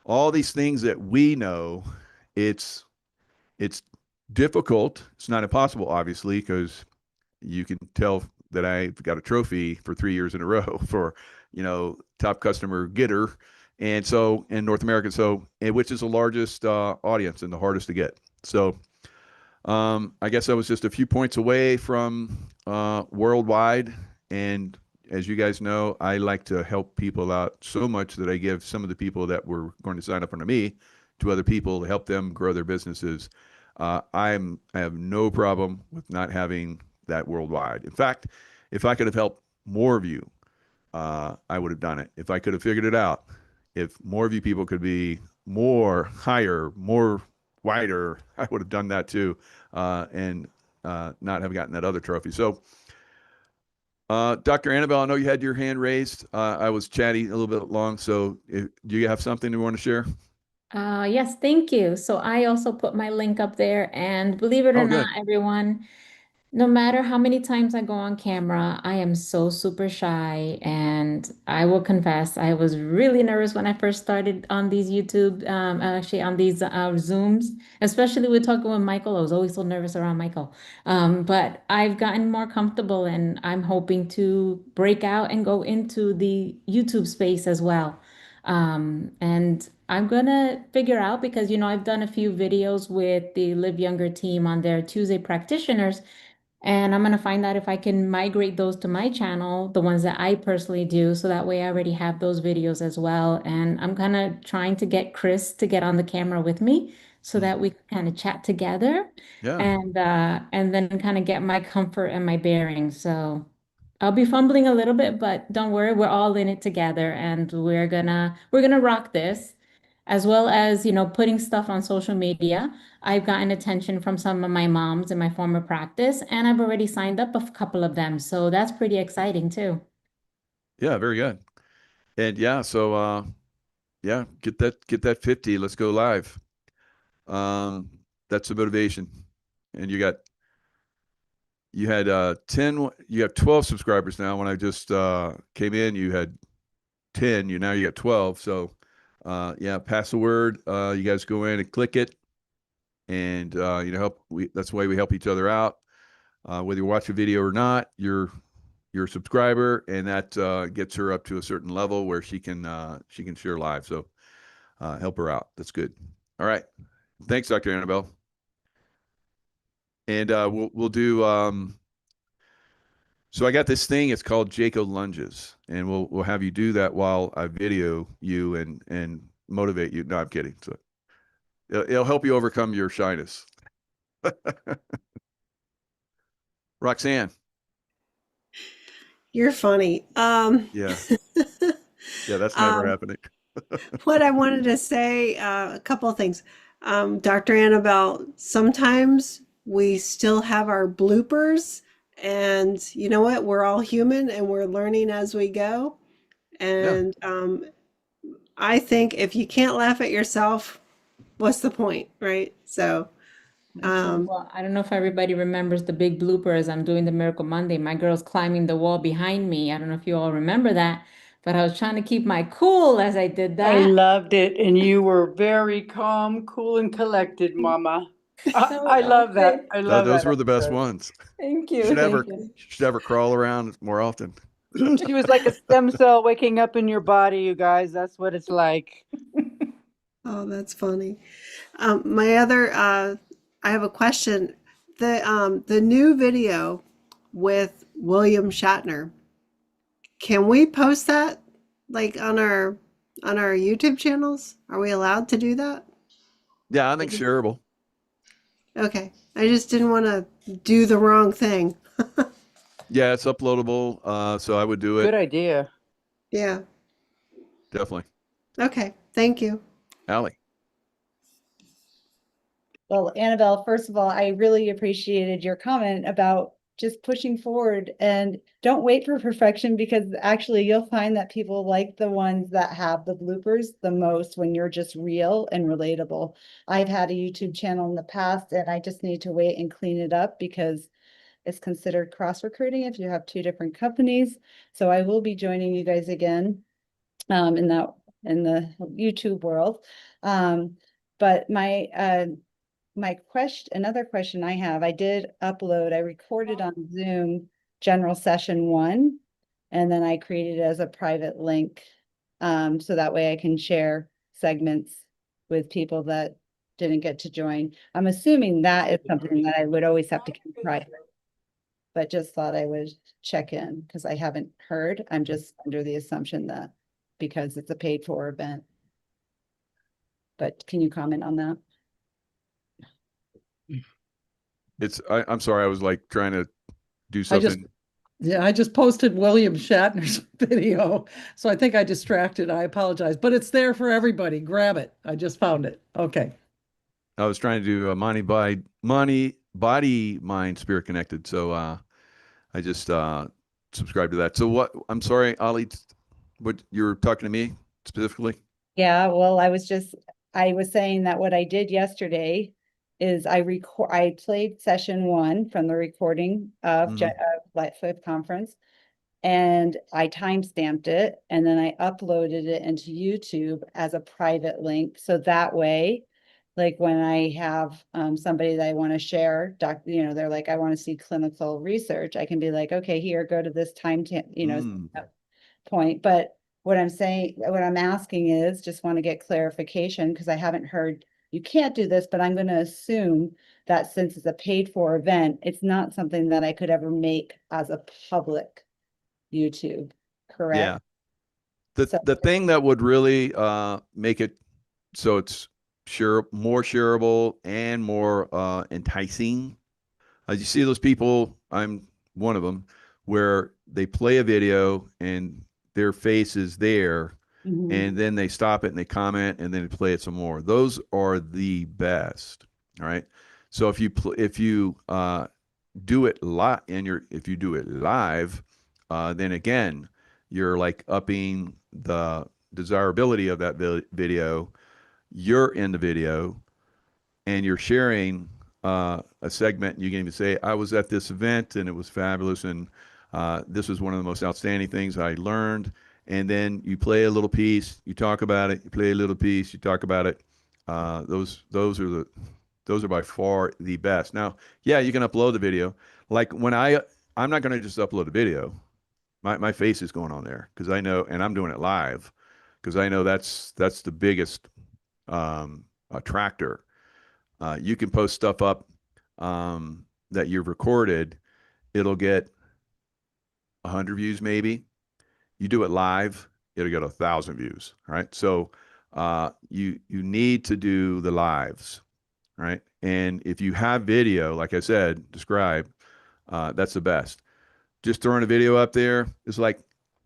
all these things that we know, it's difficult. It's not impossible, obviously, because you can tell that I've got a trophy for 3 years in a row for, top customer getter. And so in North America, which is the largest audience and the hardest to get. So I guess I was just a few points away from worldwide. And as you guys know, I like to help people out so much that I give some of the people that were going to sign up under me to other people to help them grow their businesses. I have no problem with not having that worldwide. In fact, if I could have helped more of you, I would have done it. If I could have figured it out, if more of you people could be more higher, more wider, I would have done that too, and not have gotten that other trophy. So, Dr. Annabelle, I know you had your hand raised. I was chatty a little bit long. So, do you have something you want to share? Yes, thank you. So I also put my link up there, and believe it or Oh, good. not, everyone, no matter how many times I go on camera, I am so super shy. And I will confess, I was really nervous when I first started on these YouTube, actually on these Zooms, especially with talking with Michael. I was always so nervous around Michael. But I've gotten more comfortable, and I'm hoping to break out and go into the YouTube space as well. And I'm gonna figure out, because I've done a few videos with the Live Younger team on their Tuesday practitioners, and I'm gonna find out if I can migrate those to my channel, the ones that I personally do, so that way I already have those videos as well. And I'm kind of trying to get Chris to get on the camera with me so that we can kind of chat together, Yeah. and then kind of get my comfort and my bearings. So I'll be fumbling a little bit, but don't worry, we're all in it together, and we're gonna rock this, as well as, putting stuff on social media. I've gotten attention from some of my moms in my former practice, and I've already signed up a couple of them. So that's pretty exciting too. Yeah, very good. And yeah, so yeah, get that 50. Let's go live. That's the motivation. And you had 10, you have 12 subscribers now. When I just came in, you had 10, now you got 12. So yeah, pass the word. You guys go in and click it, and that's why we help each other out. Whether you watch a video or not, you're a subscriber, and that gets her up to a certain level where she can share live. So help her out. That's good. All right. Thanks, Dr. Annabelle. And we'll do so I got this thing, it's called Jaco lunges, and we'll have you do that while I video you and motivate you. No, I'm kidding. So it'll help you overcome your shyness. Roxanne. You're funny. Yeah. Yeah, that's never happening. What I wanted to say, a couple of things. Dr. Annabelle, sometimes we still have our bloopers, and you know what? We're all human and we're learning as we go. And I think if you can't laugh at yourself, what's the point, right? So, Well, I don't know if everybody remembers the big blooper as I'm doing the Miracle Monday. My girl's climbing the wall behind me. I don't know if you all remember that, but I was trying to keep my cool as I did I that. loved it. And you were very calm, cool, and collected, Mama. I love that. I love Those that were the best episode. ones. Thank you. Thank you. Should have her crawl around more often. She was like a stem cell waking up in your body, you guys. That's what it's like. oh, that's funny. I have a question. The new video with William Shatner, can we post that like on our YouTube channels? Are we allowed to do that? Yeah, I think shareable. Okay. I just didn't want to do the wrong thing. Yeah, it's uploadable. So I would do it. Good idea. Yeah. Definitely. Okay. Thank you. Allie. Well, Annabelle, first of all, I really appreciated your comment about just pushing forward and don't wait for perfection, because actually you'll find that people like the ones that have the bloopers the most when you're just real and relatable. I've had a YouTube channel in the past and I just need to wait and clean it up because it's considered cross recruiting if you have two different companies. So I will be joining you guys again in the YouTube world. But another question I have, I did upload, I recorded on Zoom general session 1, and then I created it as a private link. So that way I can share segments with people that didn't get to join. I'm assuming that is something that I would always have to keep private. But just thought I would check in because I haven't heard. I'm just under the assumption that because it's a paid for event. But can you comment on that? I'm sorry, I was like trying to do something. I just posted William Shatner's video, so I think I distracted. I apologize, but it's there for everybody. Grab it. I just found it. Okay. I was trying to do body, mind, spirit connected. So I just subscribed to that. So what? I'm sorry, Ali. What you're talking to me specifically? Yeah, well, I was saying that what I did yesterday is I played session 1 from the recording of LifeWave conference, and I timestamped it, and then I uploaded it into YouTube as a private link. So that way, like when I have somebody that I want to share, they're like, I want to see clinical research. I can be like, okay, here, go to this point. But what I'm asking is, just want to get clarification because I haven't heard you can't do this, but I'm going to assume that since it's a paid for event, it's not something that I could ever make as a public YouTube, correct? Yeah. The thing that would really make it so it's more shareable and more enticing. You see those people, I'm one of them, where they play a video and their face is there, and then they stop it and they comment and then they play it some more. Those are the best. All right. So if you do it if you do it live, then again, you're like upping the desirability of that video. You're in the video and you're sharing a segment. You can even say, I was at this event and it was fabulous. And this was one of the most outstanding things I learned. And then you play a little piece, you talk about it, you play a little piece, you talk about it. Those are by far the best. Now, yeah, you can upload the video. Like when I'm not going to just upload a video. My face is going on there because I know, and I'm doing it live because I know that's the biggest attractor. You can post stuff up that you've recorded. It'll get 100 views maybe. You do it live, it'll get 1,000 views. Right. So you need to do the lives. Right. And if you have video, like I said, describe, that's the best. Just throwing a video up there is like,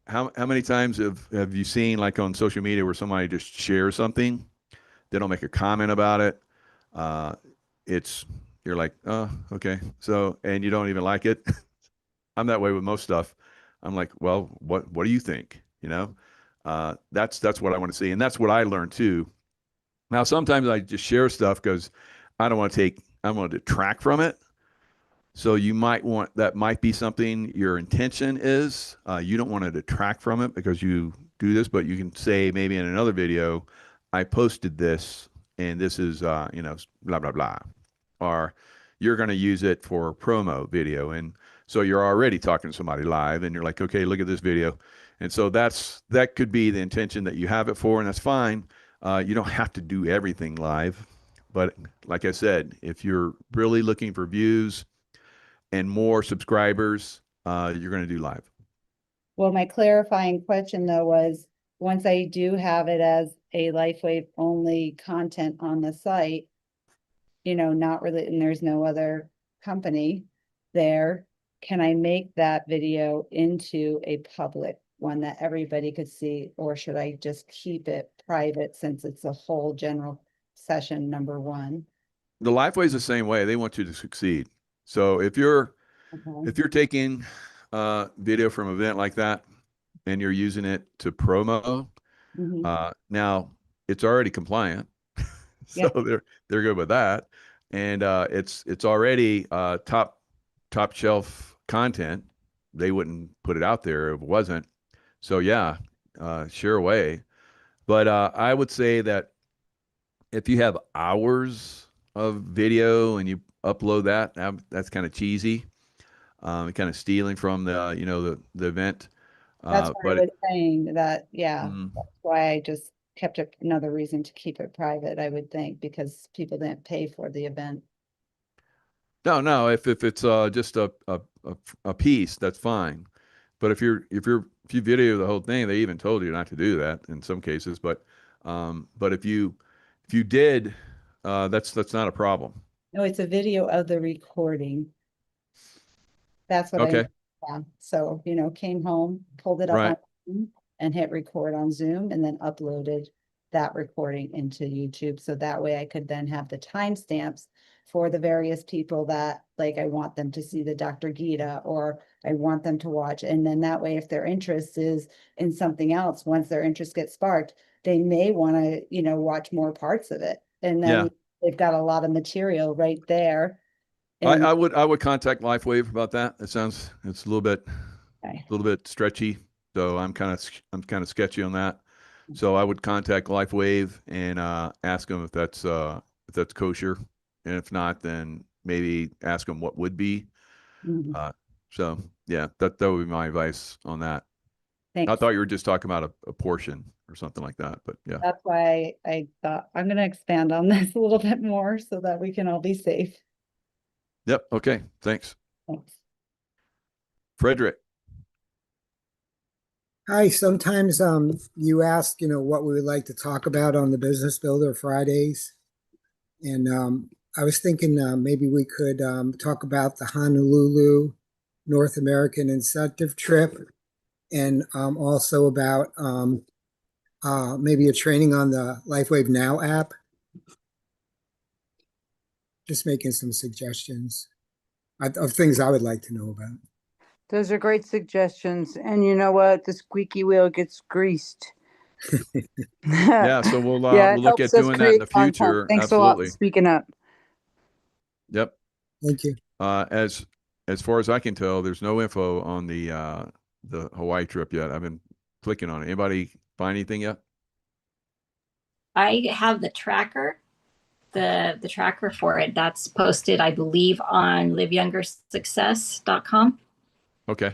how many times have you seen like on social media where somebody just shares something, they don't make a comment about it, you're like, oh, okay, so, and you don't even like it. I'm that way with most stuff. I'm like, well, what do you think? That's what I want to see, and that's what I learned too. Now sometimes I just share stuff because I don't want to detract from it. So that might be something your intention is. You don't want to detract from it because you do this, but you can say maybe in another video, I posted this and this is, blah, blah, blah. Or you're going to use it for a promo video. And so you're already talking to somebody live and you're like, okay, look at this video. And so that could be the intention that you have it for, and that's fine. You don't have to do everything live. But like I said, if you're really looking for views and more subscribers, you're going to do live. Well, my clarifying question though was, once I do have it as a LifeWave only content on the site, not really, and there's no other company there, can I make that video into a public one that everybody could see, or should I just keep it private since it's a whole general session number 1? The LifeWave is the same way. They want you to succeed. So if you're taking video from an event like that and you're using it to promo, now it's already compliant, so they're good with that, and it's already top shelf content. They wouldn't put it out there if it wasn't. So yeah, share away. But I would say that if you have hours of video and you upload that, that's kind of cheesy. Kind of stealing from the, the event. That's why I But was saying that, yeah, mm, that's why I just kept it, another reason to keep it private, I would think, because people didn't pay for the event. no, if it's just a piece, that's fine. But if you video the whole thing, they even told you not to do that in some cases. But if you did, that's not a problem. No, it's a video of the recording. That's what I, Okay, yeah. So, came home, pulled it up right. on Zoom and hit record on Zoom and then uploaded that recording into YouTube. So that way I could then have the timestamps for the various people that like I want them to see the Dr. Gita or I want them to watch. And then that way, if their interest is in something else, once their interest gets sparked, they may want to, watch more parts of it. And Yeah. then they've got a lot of material right there. I, And I would I would contact LifeWave about that. It's a okay. little bit stretchy, so I'm kind of sketchy on that. So I would contact LifeWave and ask them if that's kosher, and if not, then maybe ask them what would be. Mhm. So yeah, that would be my advice on that. I Thanks. thought you were just talking about a portion or something like that, but yeah. That's why I thought I'm going to expand on this a little bit more so that we can all be safe. Yep. Okay. Thanks, Thanks. Frederick. Hi, sometimes you ask, what we would like to talk about on the Business Builder Fridays. And I was thinking maybe we could talk about the Honolulu North American Incentive Trip and also about maybe a training on the LifeWave Now app. Just making some suggestions of things I would like to know about. Those are great suggestions. And you know what? The squeaky wheel gets greased. Yeah. So we'll Yeah, it we'll look helps at us doing that in create the content. future. Thanks a lot for Absolutely. speaking up. Yep. Thank you. As far as I can tell, there's no info on the Hawaii trip yet. I've been clicking on it. Anybody find anything yet? I have the tracker, the tracker for it. That's posted, I believe, on liveyoungersuccess.com. Okay.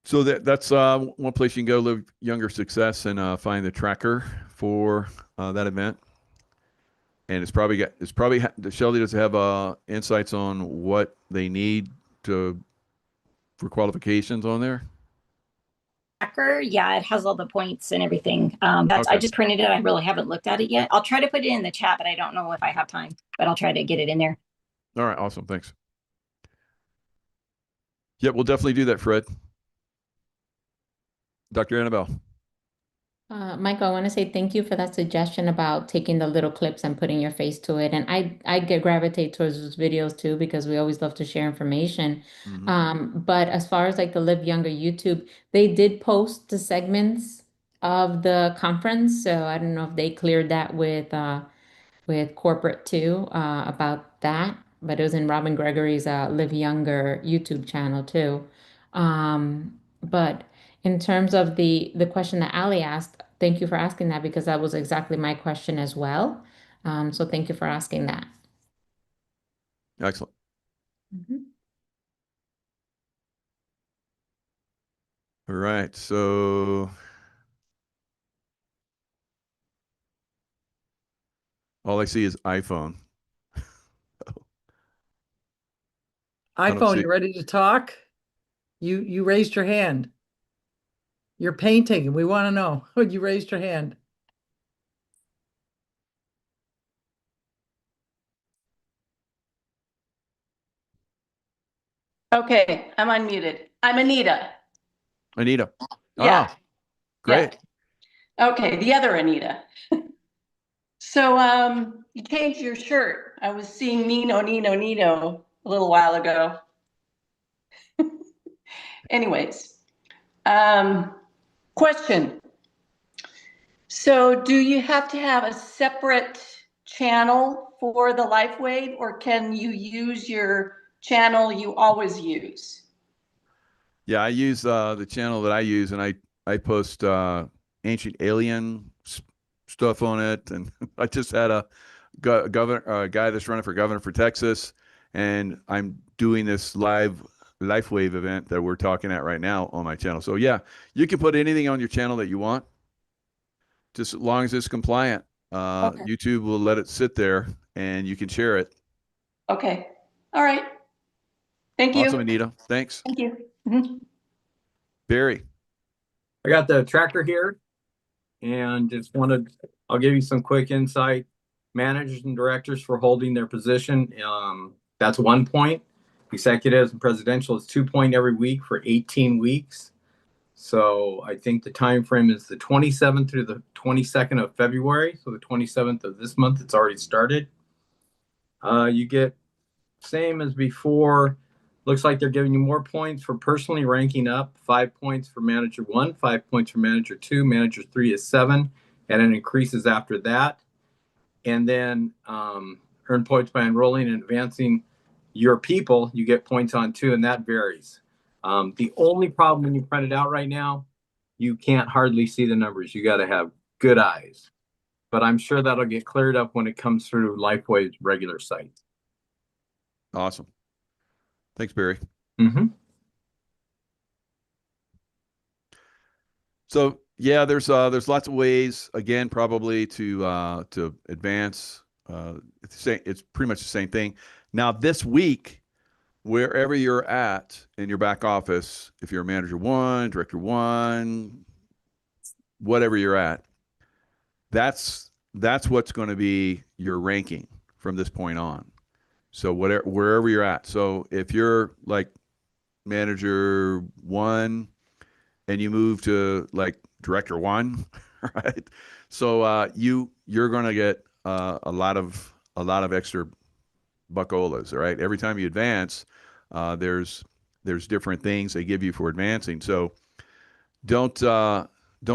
So that's one place you can go, Live Younger Success, and find the tracker for that event. And Shelly does have insights on what they need for qualifications on there. Tracker, yeah, it has all the points and everything. I Okay. just printed it. I really haven't looked at it yet. I'll try to put it in the chat, but I don't know if I have time. But I'll try to get it in there. All right. Awesome. Thanks. Yep, we'll definitely do that, Fred. Dr. Annabelle. Michael, I want to say thank you for that suggestion about taking the little clips and putting your face to it. And I gravitate towards those videos too, because we always love to share information. But as far as like the Live Younger YouTube, they did post the segments of the conference. So I don't know if they cleared that with corporate too, about that. But it was in Robin Gregory's Live Younger YouTube channel too. But in terms of the question that Ali asked, thank you for asking that, because that was exactly my question as well. So thank you for asking that. Excellent. All right. So all I see is iPhone. iPhone, you ready to talk? You raised your hand. You're painting, and we want to know. You raised your hand. Okay, I'm unmuted. I'm Anita. Anita. Yeah. Ah, great. Yeah. Okay, the other Anita. So you changed your shirt. I was seeing Nino a little while ago. Anyways, question. So do you have to have a separate channel for the LifeWave, or can you use your channel you always use? Yeah, I use the channel that I use, and I post ancient alien stuff on it. And I just had a guy that's running for governor for Texas, and I'm doing this live LifeWave event that we're talking at right now on my channel. So yeah, you can put anything on your channel that you want, just as long as it's compliant. Okay. YouTube will let it sit there and you can share it. Okay. All right. Thank you. Awesome, Anita. Thanks. Thank you. Mhm. Barry. I got the tracker here and just I'll give you some quick insight. Managers and directors for holding their position. That's 1 point. Executives and presidential is 2 point every week for 18 weeks. So I think the time frame is the 27th through the 22nd of February. So the 27th of this month, it's already started. You get same as before. Looks like they're giving you more points for personally ranking up. 5 points for manager 1, 5 points for manager 2. Manager 3 is 7, and it increases after that. And then earn points by enrolling and advancing your people. You get points on too, and that varies. The only problem when you print it out right now, you can't hardly see the numbers. You got to have good eyes. But I'm sure that'll get cleared up when it comes through LifeWave's regular site. Awesome. Thanks, Barry. Mm-hmm. So yeah, there's lots of ways, again, probably to advance. It's pretty much the same thing. Now this week, wherever you're at in your back office, if you're a manager 1, director 1, whatever you're at, that's what's going to be your ranking from this point on. So wherever you're at. So if you're like manager 1 and you move to like director 1, right? So you're going to get a lot of extra buckolas, right? Every time you advance, there's different things they give you for advancing. So don't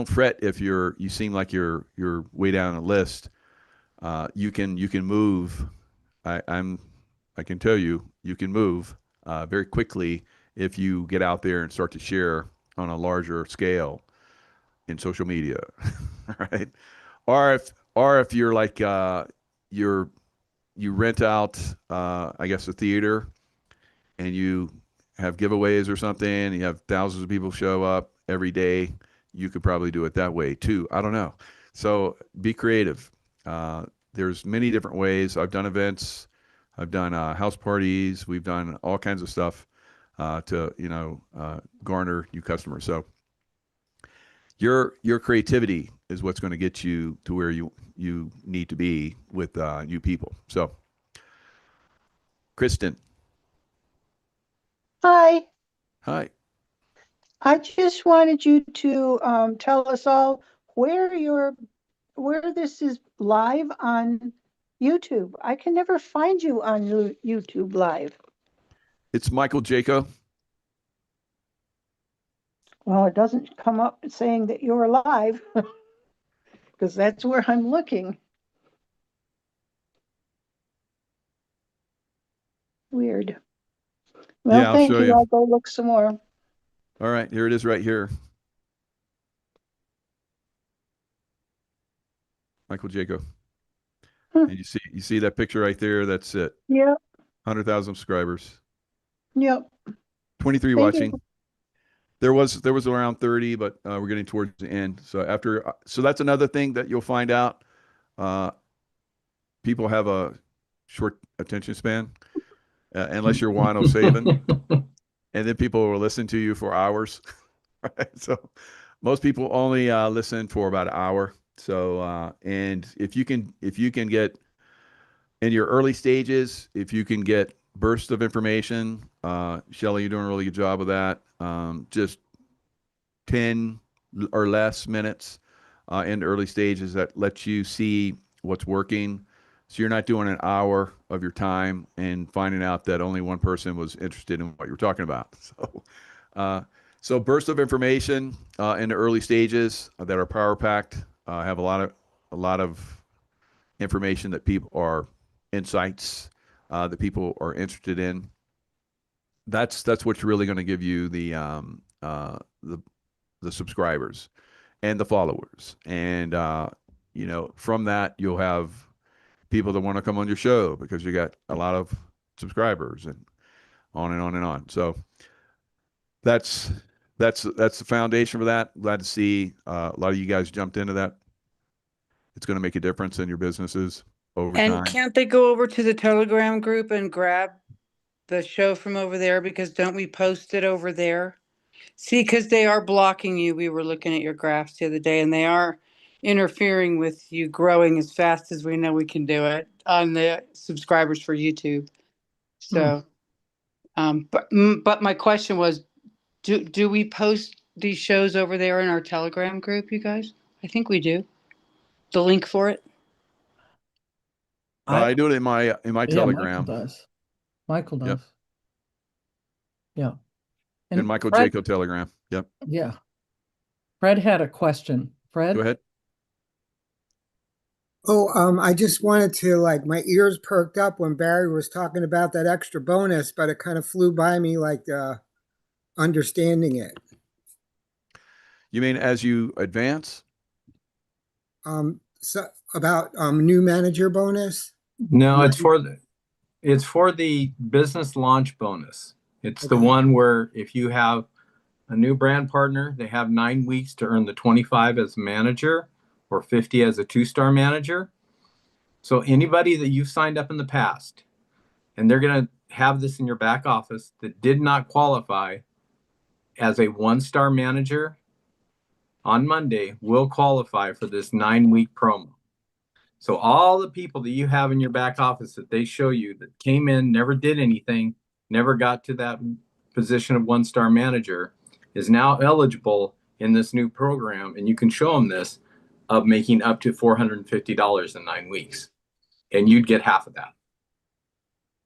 fret if you seem like you're way down the list. You can move. I can tell you can move very quickly if you get out there and start to share on a larger scale in social media, right? Or if you're like you rent out I guess a theater and you have giveaways or something, and you have thousands of people show up every day, you could probably do it that way too. I don't know. So be creative. There's many different ways. I've done events. I've done house parties. We've done all kinds of stuff to garner new customers. So your creativity is what's going to get you to where you need to be with new people. So, Kristen. Hi. Hi. I just wanted you to tell us all where this is live on YouTube. I can never find you on YouTube live. It's Michael Jaco. Well, it doesn't come up saying that you're live because that's where I'm looking. Weird. Well, Yeah, I'll thank show you. you. I'll go look some more. All right, here it is right here. Michael Jaco. And you see that picture right there? That's it. Yep. 100,000 subscribers. Yep. 23 Thank watching. you. There was around 30, but we're getting towards the end. So that's another thing that you'll find out. People have a short attention span, unless you're Juan O'Savin, and then people will listen to you for hours. Right? So most people only listen for about an hour. So and if you can get in your early stages, if you can get bursts of information, Shelly, you're doing a really good job of that. Just 10 or less minutes in the early stages that lets you see what's working. So you're not doing an hour of your time and finding out that only one person was interested in what you're talking about. So bursts of information in the early stages that are power packed have a lot of information that people are insights that people are interested in. That's what's really going to give you the subscribers and the followers. And you know, from that, you'll have people that want to come on your show because you got a lot of subscribers and on and on and on. So that's the foundation for that. Glad to see a lot of you guys jumped into that. It's going to make a difference in your businesses over And time. can't they go over to the Telegram group and grab the show from over there? Because don't we post it over there? See, because they are blocking you. We were looking at your graphs the other day, and they are interfering with you growing as fast as we know we can do it on the subscribers for YouTube. So, but my question was, do we post these shows over there in our Telegram group, you guys? I think we do. The link for it. I do it in my Yeah, Telegram. Michael does. Yep. Yeah. And Michael Fred, Jaco Telegram. Yep. yeah. Fred had a question. Fred? Go ahead. Oh, I just wanted to, like, my ears perked up when Barry was talking about that extra bonus, but it kind of flew by me, like, understanding it. You mean as you advance? So about new manager bonus? No, it's for the business launch bonus. It's the Okay. one where if you have a new brand partner, they have 9 weeks to earn the 25 as manager or 50 as a 2-star manager. So anybody that you've signed up in the past, and they're going to have this in your back office, that did not qualify as a 1-star manager on Monday will qualify for this 9-week promo. So all the people that you have in your back office that they show you that came in, never did anything, never got to that position of 1-star manager is now eligible in this new program. And you can show them this of making up to $450 in 9 weeks. And you'd get half of that.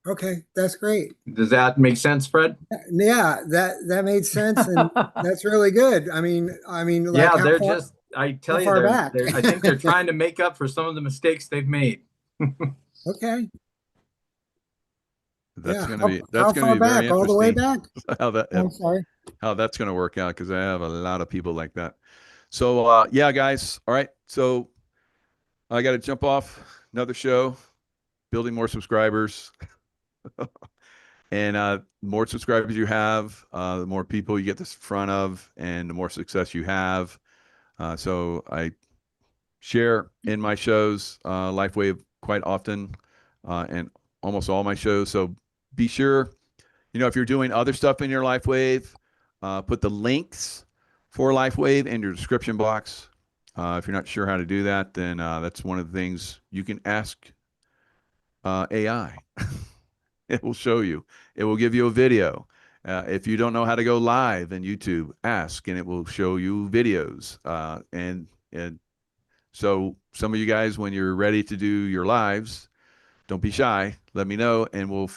Okay, that's great. Does that make sense, Fred? Yeah, that made sense, and that's really good. I mean, like, Yeah, how they're far, just, I tell how you, far back? I think they're trying to make up for some of the mistakes they've made. Okay. That's Yeah, going to be how far very back? All the way interesting back? how I'm sorry. how that's going to work out, because I have a lot of people like that. So yeah, guys. All right. So I got to jump off another show, building more subscribers. And more subscribers you have, the more people you get this in front of, and the more success you have. So I share in my shows, LifeWave, quite often, and almost all my shows. So be sure, you know, if you're doing other stuff in your LifeWave, put the links for LifeWave in your description box. If you're not sure how to do that, then that's one of the things you can ask AI. It will show you. It will give you a video. If you don't know how to go live in YouTube, ask, and it will show you videos. And so some of you guys, when you're ready to do your lives, don't be shy. Let me know, and we'll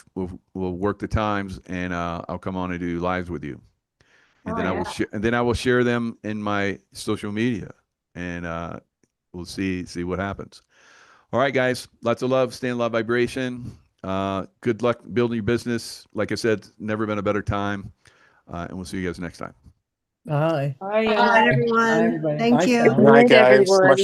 work the times, and I'll come on and do lives with you. And then I will share them in my social media, and we'll see what happens. All right, guys. Lots of love. Stay in love vibration. Good luck building your business. Like I said, never been a better time. And we'll see you guys next time. Bye. Bye, Bye, everyone. everybody. Thank Bye, you. Sal. Good night, guys. Everyone. Much